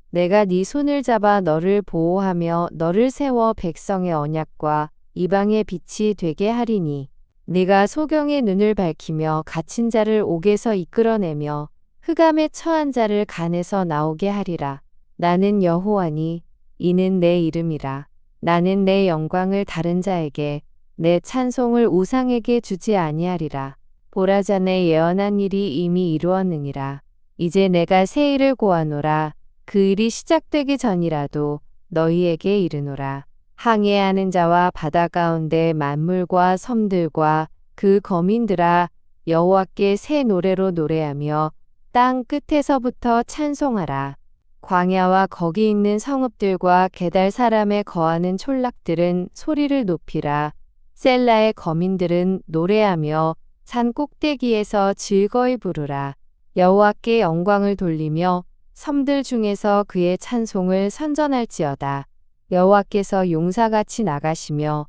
내가 네 손을 잡아 너를 보호하며 너를 세워 백성의 언약과 이방의 빛이 되게 하리니 네가 소경의 눈을 밝히며 갇힌 자를 옥에서 이끌어내며 흑암에 처한 자를 간에서 나오게 하리라. 나는 여호와니 이는 내 이름이라. 나는 내 영광을 다른 자에게 내 찬송을 우상에게 주지 아니하리라. 보라 자네 예언한 일이 이미 이루었느니라. 이제 내가 새 일을 고하노라. 그 일이 시작되기 전이라도 너희에게 이르노라. 항해하는 자와 바다 가운데 만물과 섬들과 그 거민들아 여호와께 새 노래로 노래하며 땅 끝에서부터 찬송하라. 광야와 거기 있는 성읍들과 게달 사람에 거하는 촌락들은 소리를 높이라. 셀라의 거민들은 노래하며 산 꼭대기에서 즐거이 부르라. 여호와께 영광을 돌리며 섬들 중에서 그의 찬송을 선전할지어다. 여호와께서 용사같이 나가시며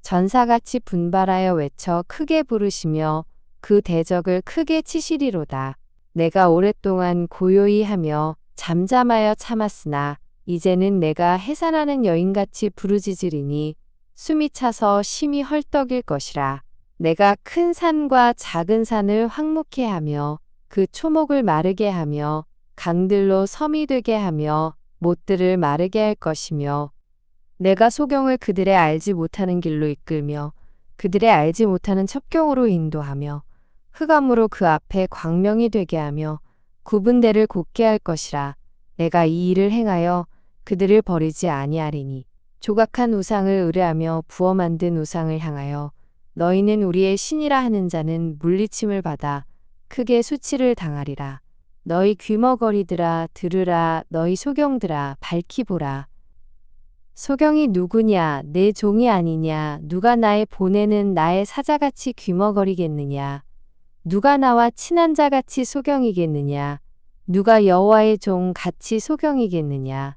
전사같이 분발하여 외쳐 크게 부르시며 그 대적을 크게 치시리로다. 내가 오랫동안 고요히 하며 잠잠하여 참았으나 이제는 내가 해산하는 여인같이 부르짖으리니 숨이 차서 심히 헐떡일 것이라. 내가 큰 산과 작은 산을 황무케 하며 그 초목을 마르게 하며 강들로 섬이 되게 하며 못들을 마르게 할 것이며 내가 소경을 그들의 알지 못하는 길로 이끌며 그들의 알지 못하는 첩경으로 인도하며 흑암으로 그 앞에 광명이 되게 하며 굽은 데를 곧게 할 것이라. 내가 이 일을 행하여 그들을 버리지 아니하리니 조각한 우상을 의뢰하며 부어 만든 우상을 향하여 너희는 우리의 신이라 하는 자는 물리침을 받아 크게 수치를 당하리라. 너희 귀머거리들아 들으라. 너희 소경들아 밝히 보라. 소경이 누구냐? 내 종이 아니냐? 누가 나의 보내는 나의 사자같이 귀머거리겠느냐? 누가 나와 친한 자같이 소경이겠느냐? 누가 여호와의 종 같이 소경이겠느냐?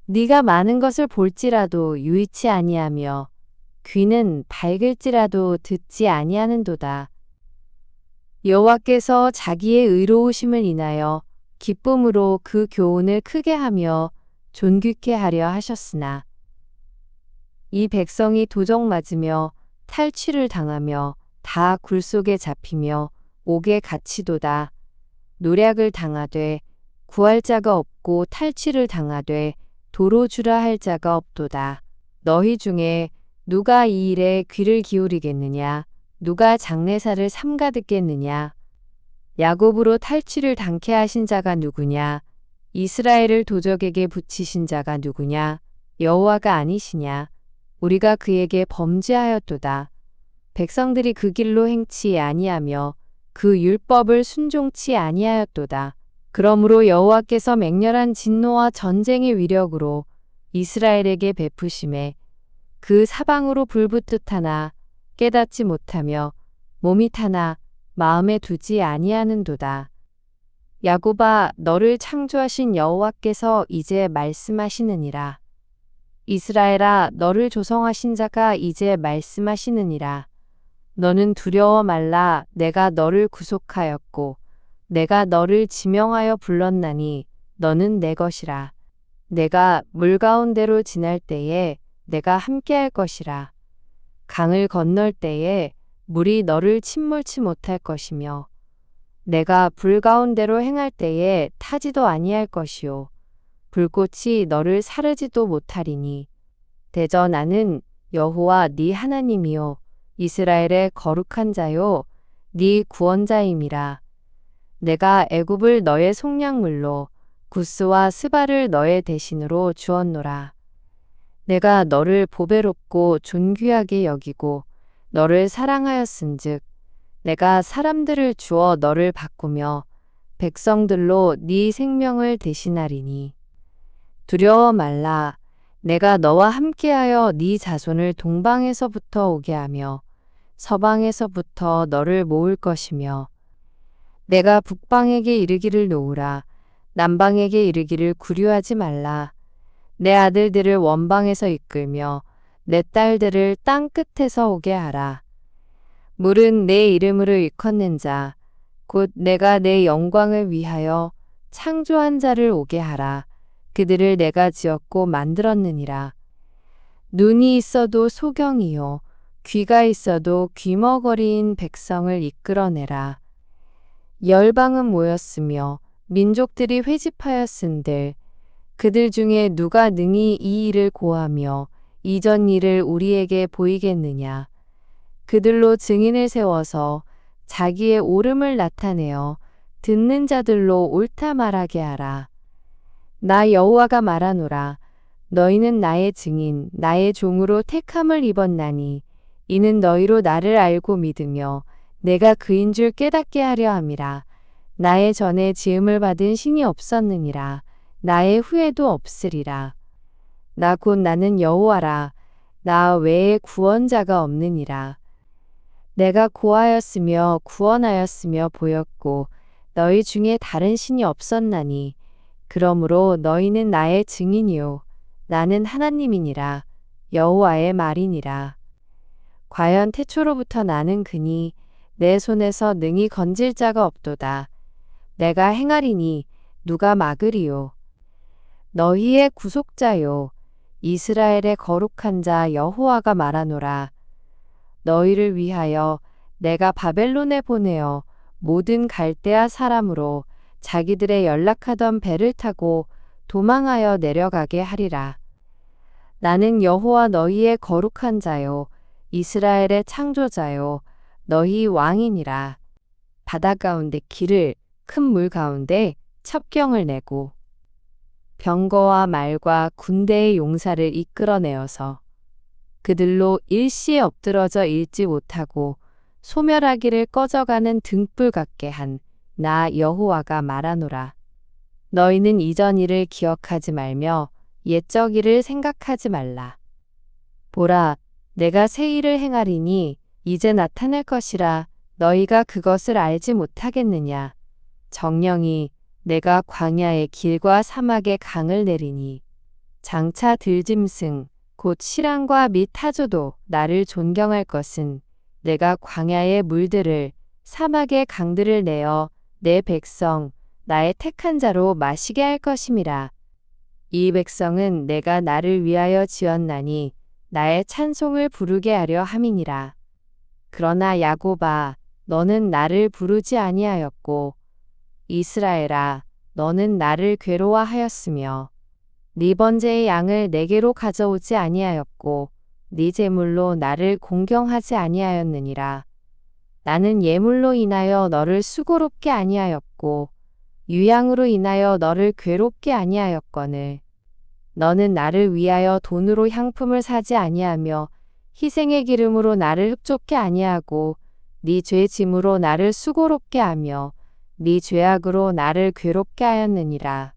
네가 많은 것을 볼지라도 유의치 아니하며 귀는 밝을지라도 듣지 아니하는도다. 여호와께서 자기의 의로우심을 인하여 기쁨으로 그 교훈을 크게 하며 존귀케 하려 하셨으나 이 백성이 도적 맞으며 탈취를 당하며 다 굴 속에 잡히며 옥에 갇히도다. 노략을 당하되 구할 자가 없고 탈취를 당하되 도로 주라 할 자가 없도다. 너희 중에 누가 이 일에 귀를 기울이겠느냐? 누가 장례사를 삼가 듣겠느냐? 야곱으로 탈취를 당케 하신 자가 누구냐? 이스라엘을 도적에게 붙이신 자가 누구냐? 여호와가 아니시냐? 우리가 그에게 범죄하였도다. 백성들이 그 길로 행치 아니하며 그 율법을 순종치 아니하였도다. 그러므로 여호와께서 맹렬한 진노와 전쟁의 위력으로 이스라엘에게 베푸심에 그 사방으로 불붙듯 하나 깨닫지 못하며 몸이 타나 마음에 두지 아니하는도다. 야곱아 너를 창조하신 여호와께서 이제 말씀하시느니라. 이스라엘아 너를 조성하신 자가 이제 말씀하시느니라. 너는 두려워 말라. 내가 너를 구속하였고 내가 너를 지명하여 불렀나니 너는 내 것이라. 내가 물 가운데로 지날 때에 내가 함께할 것이라. 강을 건널 때에 물이 너를 침몰치 못할 것이며 내가 불 가운데로 행할 때에 타지도 아니할 것이요 불꽃이 너를 사르지도 못하리니 대저 나는 여호와 네 하나님이요 이스라엘의 거룩한 자요 네 구원자임이라. 내가 애굽을 너의 속량물로 구스와 스바를 너의 대신으로 주었노라. 내가 너를 보배롭고 존귀하게 여기고 너를 사랑하였은즉 내가 사람들을 주어 너를 바꾸며 백성들로 네 생명을 대신하리니 두려워 말라. 내가 너와 함께하여 네 자손을 동방에서부터 오게 하며 서방에서부터 너를 모을 것이며 내가 북방에게 이르기를 놓으라. 남방에게 이르기를 구류하지 말라. 내 아들들을 원방에서 이끌며 내 딸들을 땅 끝에서 오게 하라. 물은 내 이름으로 일컫는 자, 곧 내가 내 영광을 위하여 창조한 자를 오게 하라. 그들을 내가 지었고 만들었느니라. 눈이 있어도 소경이요 귀가 있어도 귀머거리인 백성을 이끌어내라. 열방은 모였으며 민족들이 회집하였은들 그들 중에 누가 능히 이 일을 고하며 이전 일을 우리에게 보이겠느냐. 그들로 증인을 세워서 자기의 옳음을 나타내어 듣는 자들로 옳다 말하게 하라. 나 여호와가 말하노라. 너희는 나의 증인 나의 종으로 택함을 입었나니 이는 너희로 나를 알고 믿으며 내가 그인 줄 깨닫게 하려 함이라. 나의 전에 지음을 받은 신이 없었느니라. 나의 후에도 없으리라. 나 곧 나는 여호와라. 나 외에 구원자가 없느니라. 내가 고하였으며 구원하였으며 보였고 너희 중에 다른 신이 없었나니 그러므로 너희는 나의 증인이요 나는 하나님이니라 여호와의 말이니라. 과연 태초로부터 나는 그니 내 손에서 능히 건질 자가 없도다. 내가 행하리니 누가 막으리요. 너희의 구속자요 이스라엘의 거룩한 자 여호와가 말하노라. 너희를 위하여 내가 바벨론에 보내어 모든 갈대아 사람으로 자기들의 연락하던 배를 타고 도망하여 내려가게 하리라. 나는 여호와 너희의 거룩한 자요 이스라엘의 창조자요 너희 왕이니라. 바다 가운데 길을 큰 물 가운데 첩경을 내고 병거와 말과 군대의 용사를 이끌어내어서 그들로 일시에 엎드러져 읽지 못하고 소멸하기를 꺼져가는 등불 같게 한 나 여호와가 말하노라. 너희는 이전 일을 기억하지 말며 옛적 일을 생각하지 말라. 보라, 내가 새 일을 행하리니 이제 나타날 것이라 너희가 그것을 알지 못하겠느냐. 정령이 내가 광야의 길과 사막의 강을 내리니 장차 들짐승 곧 실랑과 및 타조도 나를 존경할 것은 내가 광야의 물들을 사막의 강들을 내어 내 백성 나의 택한 자로 마시게 할 것임이라. 이 백성은 내가 나를 위하여 지었나니 나의 찬송을 부르게 하려 함이니라. 그러나 야곱아 너는 나를 부르지 아니하였고 이스라엘아 너는 나를 괴로워하였으며 네 번째의 양을 내게로 가져오지 아니하였고 네 제물로 나를 공경하지 아니하였느니라. 나는 예물로 인하여 너를 수고롭게 아니하였고 유향으로 인하여 너를 괴롭게 아니하였거늘 너는 나를 위하여 돈으로 향품을 사지 아니하며 희생의 기름으로 나를 흡족게 아니하고 네 죄 짐으로 나를 수고롭게 하며 네 죄악으로 나를 괴롭게 하였느니라.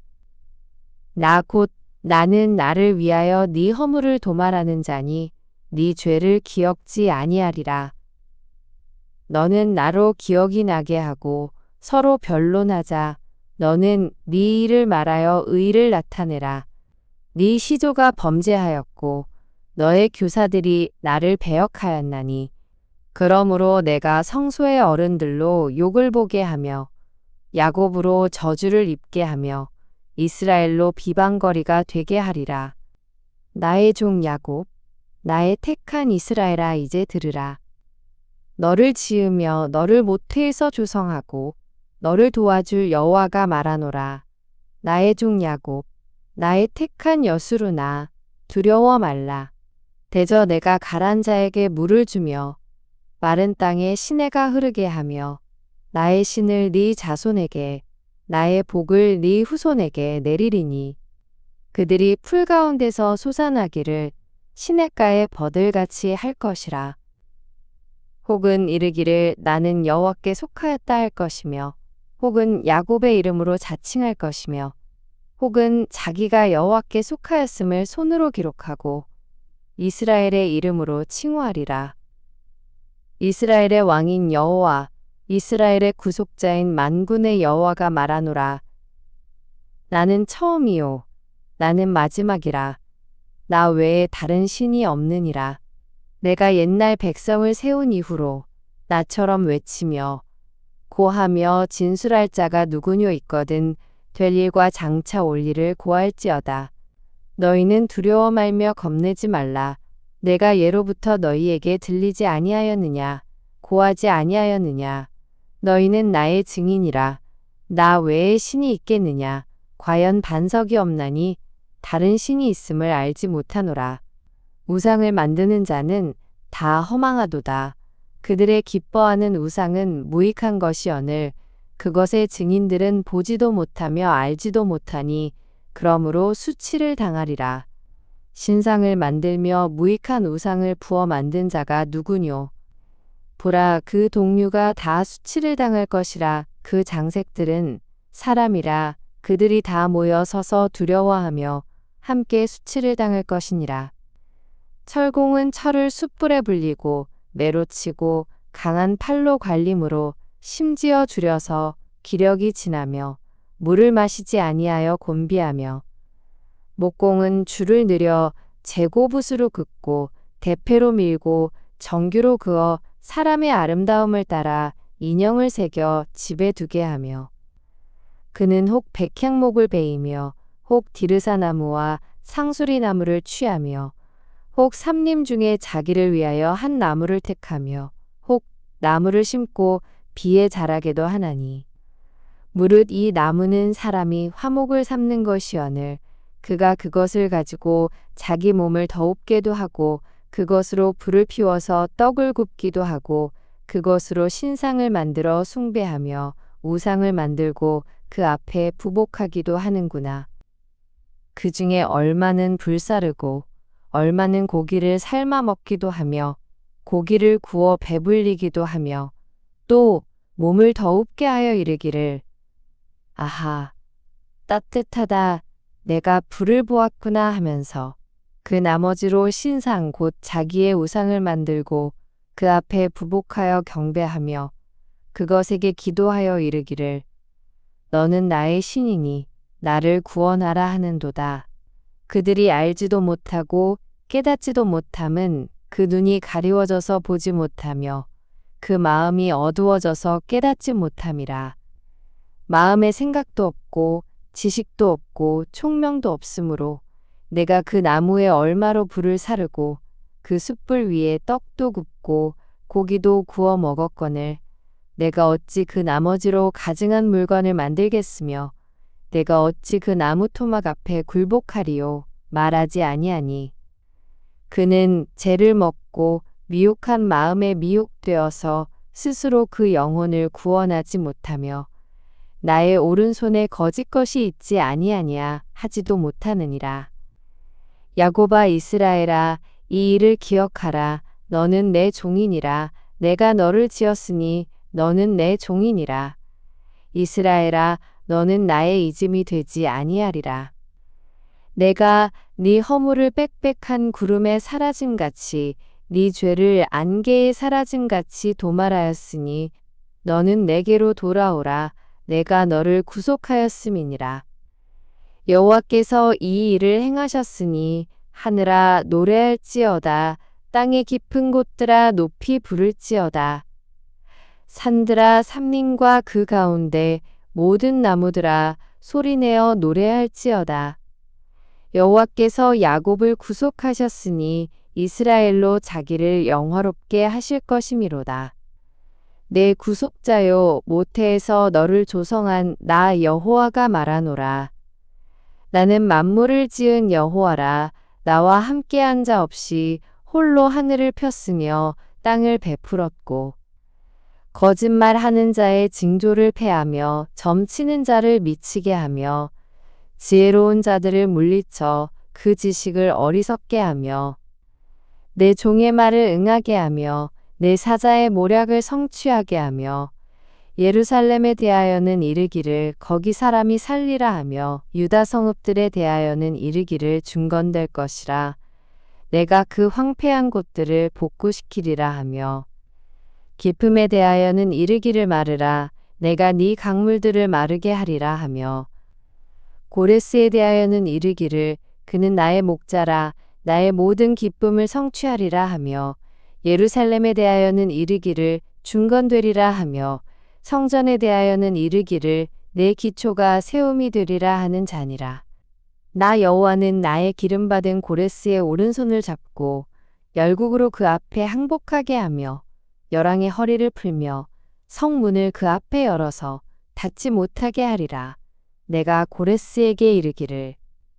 나 곧 나는 나를 위하여 네 허물을 도말하는 자니 네 죄를 기억지 아니하리라. 너는 나로 기억이 나게 하고 서로 변론하자. 너는 네 일을 말하여 의를 나타내라. 네 시조가 범죄하였고 너의 교사들이 나를 배역하였나니 그러므로 내가 성소의 어른들로 욕을 보게 하며 야곱으로 저주를 입게 하며 이스라엘로 비방거리가 되게 하리라. 나의 종 야곱, 나의 택한 이스라엘아 이제 들으라. 너를 지으며 너를 모태에서 조성하고 너를 도와줄 여호와가 말하노라. 나의 종 야곱, 나의 택한 여수르나 두려워 말라. 대저 내가 가란 자에게 물을 주며 마른 땅에 시내가 흐르게 하며 나의 신을 네 자손에게 나의 복을 네 후손에게 내리리니 그들이 풀 가운데서 솟아나기를 시냇가에 버들같이 할 것이라. 혹은 이르기를 나는 여호와께 속하였다 할 것이며 혹은 야곱의 이름으로 자칭할 것이며 혹은 자기가 여호와께 속하였음을 손으로 기록하고 이스라엘의 이름으로 칭호하리라. 이스라엘의 왕인 여호와 이스라엘의 구속자인 만군의 여호와가 말하노라. 나는 처음이요 나는 마지막이라. 나 외에 다른 신이 없느니라. 내가 옛날 백성을 세운 이후로 나처럼 외치며 고하며 진술할 자가 누구뇨 있거든 될 일과 장차 올 일을 고할지어다. 너희는 두려워 말며 겁내지 말라. 내가 예로부터 너희에게 들리지 아니하였느냐 고하지 아니하였느냐. 너희는 나의 증인이라. 나 외에 신이 있겠느냐. 과연 반석이 없나니 다른 신이 있음을 알지 못하노라. 우상을 만드는 자는 다 허망하도다. 그들의 기뻐하는 우상은 무익한 것이오늘 그것의 증인들은 보지도 못하며 알지도 못하니 그러므로 수치를 당하리라. 신상을 만들며 무익한 우상을 부어 만든 자가 누구뇨. 보라 그 동류가 다 수치를 당할 것이라. 그 장색들은 사람이라. 그들이 다 모여 서서 두려워하며 함께 수치를 당할 것이니라. 철공은 철을 숯불에 불리고 매로 치고 강한 팔로 갈림으로 심지어 줄여서 기력이 지나며 물을 마시지 아니하여 곤비하며 목공은 줄을 늘여 제고붓으로 긋고 대패로 밀고 정규로 그어 사람의 아름다움을 따라 인형을 새겨 집에 두게 하며 그는 혹 백향목을 베이며 혹 디르사나무와 상수리나무를 취하며 혹 삼림 중에 자기를 위하여 한 나무를 택하며 혹 나무를 심고 비에 자라게도 하나니 무릇 이 나무는 사람이 화목을 삼는 것이오늘 그가 그것을 가지고 자기 몸을 더웁게도 하고 그것으로 불을 피워서 떡을 굽기도 하고 그것으로 신상을 만들어 숭배하며 우상을 만들고 그 앞에 부복하기도 하는구나. 그 중에 얼마는 불사르고 얼마는 고기를 삶아 먹기도 하며 고기를 구워 배불리기도 하며 또 몸을 더웁게 하여 이르기를 아하 따뜻하다 내가 불을 보았구나 하면서 그 나머지로 신상 곧 자기의 우상을 만들고 그 앞에 부복하여 경배하며 그것에게 기도하여 이르기를 너는 나의 신이니 나를 구원하라 하는도다. 그들이 알지도 못하고 깨닫지도 못함은 그 눈이 가리워져서 보지 못하며 그 마음이 어두워져서 깨닫지 못함이라. 마음에 생각도 없고 지식도 없고 총명도 없으므로 내가 그 나무에 얼마로 불을 사르고 그 숯불 위에 떡도 굽고 고기도 구워 먹었거늘 내가 어찌 그 나머지로 가증한 물건을 만들겠으며 내가 어찌 그 나무 토막 앞에 굴복하리요 말하지 아니하니 그는 죄를 먹고 미혹한 마음에 미혹되어서 스스로 그 영혼을 구원하지 못하며 나의 오른손에 거짓 것이 있지 아니하냐 하지도 못하느니라. 야곱아 이스라엘아 이 일을 기억하라. 너는 내 종이니라. 내가 너를 지었으니 너는 내 종이니라. 이스라엘아 너는 나의 이짐이 되지 아니하리라. 내가 네 허물을 빽빽한 구름에 사라짐같이 네 죄를 안개에 사라짐같이 도말하였으니 너는 내게로 돌아오라. 내가 너를 구속하였음이니라. 여호와께서 이 일을 행하셨으니 하늘아 노래할지어다. 땅의 깊은 곳들아 높이 부를지어다. 산들아 삼림과 그 가운데 모든 나무들아 소리내어 노래할지어다. 여호와께서 야곱을 구속하셨으니 이스라엘로 자기를 영화롭게 하실 것이미로다. 내 구속자요 모태에서 너를 조성한 나 여호와가 말하노라. 나는 만물을 지은 여호와라. 나와 함께한 자 없이 홀로 하늘을 폈으며 땅을 베풀었고 거짓말하는 자의 징조를 패하며 점치는 자를 미치게 하며 지혜로운 자들을 물리쳐 그 지식을 어리석게 하며 내 종의 말을 응하게 하며 내 사자의 모략을 성취하게 하며 예루살렘에 대하여는 이르기를 거기 사람이 살리라 하며 유다 성읍들에 대하여는 이르기를 중건될 것이라. 내가 그 황폐한 곳들을 복구시키리라 하며 깊음에 대하여는 이르기를 마르라. 내가 네 강물들을 마르게 하리라 하며 고레스에 대하여는 이르기를 그는 나의 목자라. 나의 모든 기쁨을 성취하리라 하며 예루살렘에 대하여는 이르기를 중건되리라 하며 성전에 대하여는 이르기를 내 기초가 세움이 되리라 하는 자니라. 나 여호와는 나의 기름받은 고레스의 오른손을 잡고 열국으로 그 앞에 항복하게 하며 열왕의 허리를 풀며 성문을 그 앞에 열어서 닫지 못하게 하리라. 내가 고레스에게 이르기를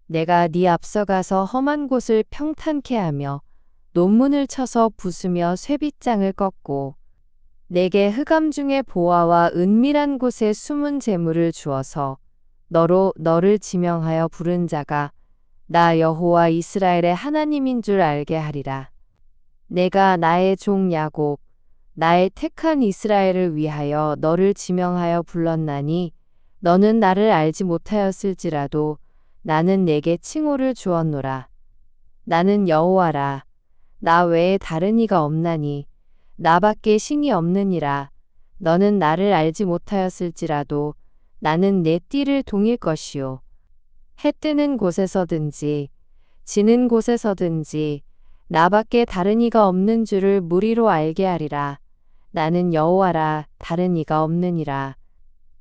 내가 네 앞서가서 험한 곳을 평탄케 하며 논문을 쳐서 부수며 쇠빗장을 꺾고 내게 흑암 중에 보화와 은밀한 곳에 숨은 재물을 주어서 너로 너를 지명하여 부른 자가 나 여호와 이스라엘의 하나님인 줄 알게 하리라. 내가 나의 종 야곱 나의 택한 이스라엘을 위하여 너를 지명하여 불렀나니 너는 나를 알지 못하였을지라도 나는 내게 칭호를 주었노라. 나는 여호와라. 나 외에 다른 이가 없나니 나밖에 신이 없느니라. 너는 나를 알지 못하였을지라도 나는 내 띠를 동일 것이요. 해 뜨는 곳에서든지 지는 곳에서든지 나밖에 다른 이가 없는 줄을 무리로 알게 하리라. 나는 여호와라, 다른 이가 없느니라.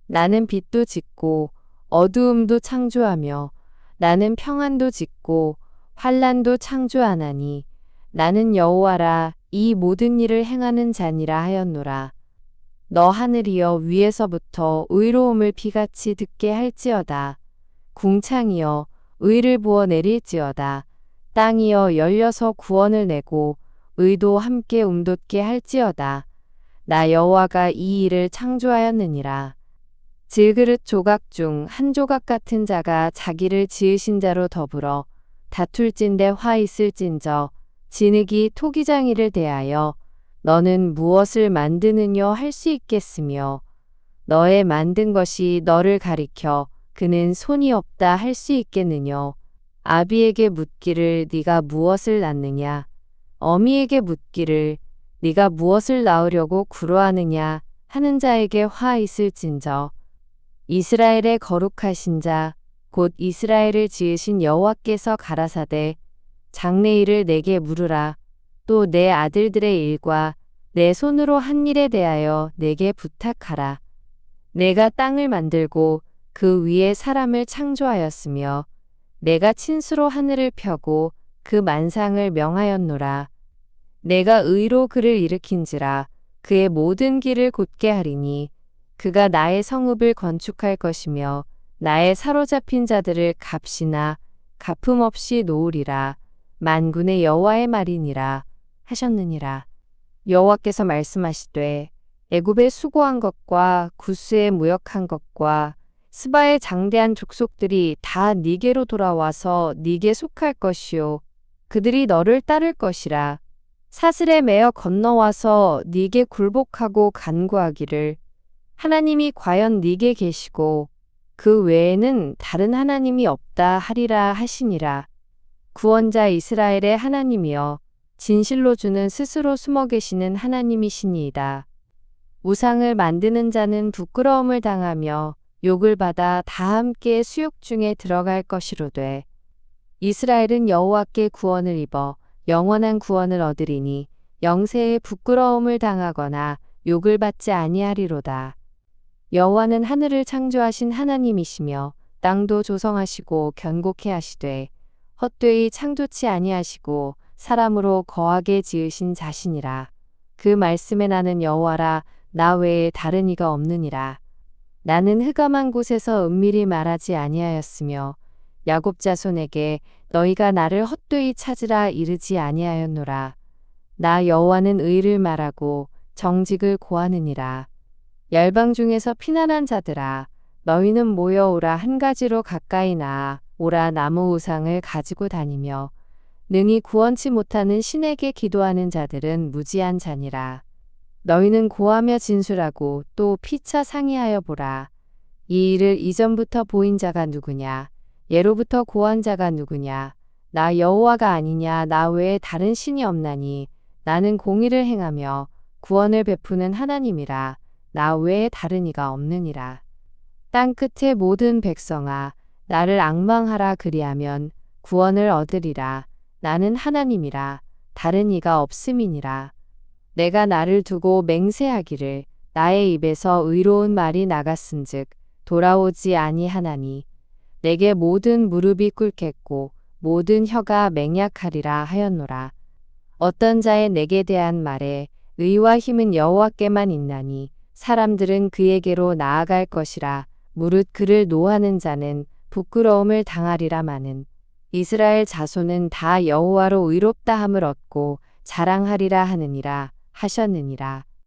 나는 빛도 짓고 어두움도 창조하며 나는 평안도 짓고 환란도 창조하나니 나는 여호와라, 이 모든 일을 행하는 자니라 하였노라. 너 하늘이여, 위에서부터 의로움을 비같이 듣게 할지어다. 궁창이여, 의를 부어 내릴지어다. 땅이여, 열려서 구원을 내고 의도 함께 움돋게 할지어다. 나 여호와가 이 일을 창조하였느니라. 질그릇 조각 중 한 조각 같은 자가 자기를 지으신 자로 더불어 다툴진대 화 있을진저 진흙이 토기장이를 대하여 너는 무엇을 만드느뇨 할 수 있겠으며 너의 만든 것이 너를 가리켜 그는 손이 없다 할 수 있겠느뇨. 아비에게 묻기를 네가 무엇을 낳느냐, 어미에게 묻기를 네가 무엇을 낳으려고 구로하느냐 하는 자에게 화 있을진저. 이스라엘의 거룩하신 자 곧 이스라엘을 지으신 여호와께서 가라사대 장래일을 내게 물으라. 또 내 아들들의 일과 내 손으로 한 일에 대하여 내게 부탁하라. 내가 땅을 만들고 그 위에 사람을 창조하였으며 내가 친수로 하늘을 펴고 그 만상을 명하였노라. 내가 의로 그를 일으킨지라. 그의 모든 길을 곧게 하리니 그가 나의 성읍을 건축할 것이며 나의 사로잡힌 자들을 값이나 갚음 없이 놓으리라. 만군의 여호와의 말이니라 하셨느니라. 여호와께서 말씀하시되 애굽에 수고한 것과 구스에 무역한 것과 스바의 장대한 족속들이 다 네게로 돌아와서 네게 속할 것이요 그들이 너를 따를 것이라. 사슬에 매어 건너와서 네게 굴복하고 간구하기를 하나님이 과연 네게 계시고 그 외에는 다른 하나님이 없다 하리라 하시니라. 구원자 이스라엘의 하나님이여, 진실로 주는 스스로 숨어 계시는 하나님이시니이다. 우상을 만드는 자는 부끄러움을 당하며 욕을 받아 다 함께 수욕 중에 들어갈 것이로되 이스라엘은 여호와께 구원을 입어 영원한 구원을 얻으리니 영세에 부끄러움을 당하거나 욕을 받지 아니하리로다. 여호와는 하늘을 창조하신 하나님이시며 땅도 조성하시고 견고케 하시되 헛되이 창조치 아니하시고 사람으로 거하게 지으신 자신이라. 그 말씀에 나는 여호와라, 나 외에 다른 이가 없느니라. 나는 흑암한 곳에서 은밀히 말하지 아니하였으며 야곱 자손에게 너희가 나를 헛되이 찾으라 이르지 아니하였노라. 나 여호와는 의를 말하고 정직을 고하느니라. 열방 중에서 피난한 자들아, 너희는 모여오라. 한 가지로 가까이 나아 오라. 나무 우상을 가지고 다니며 능히 구원치 못하는 신에게 기도하는 자들은 무지한 자니라. 너희는 고하며 진술하고 또 피차 상의하여 보라. 이 일을 이전부터 보인 자가 누구냐? 예로부터 고한 자가 누구냐? 나 여호와가 아니냐? 나 외에 다른 신이 없나니 나는 공의를 행하며 구원을 베푸는 하나님이라. 나 외에 다른 이가 없느니라. 땅 끝의 모든 백성아, 나를 앙망하라. 그리하면 구원을 얻으리라. 나는 하나님이라. 다른 이가 없음이니라. 내가 나를 두고 맹세하기를 나의 입에서 의로운 말이 나갔은즉 돌아오지 아니하나니 내게 모든 무릎이 꿇겠고 모든 혀가 맹약하리라 하였노라. 어떤 자의 내게 대한 말에 의와 힘은 여호와께만 있나니 사람들은 그에게로 나아갈 것이라. 무릇 그를 노하는 자는 부끄러움을 당하리라마는 이스라엘 자손은 다 여호와로 의롭다함을 얻고 자랑하리라 하느니라 하셨느니라.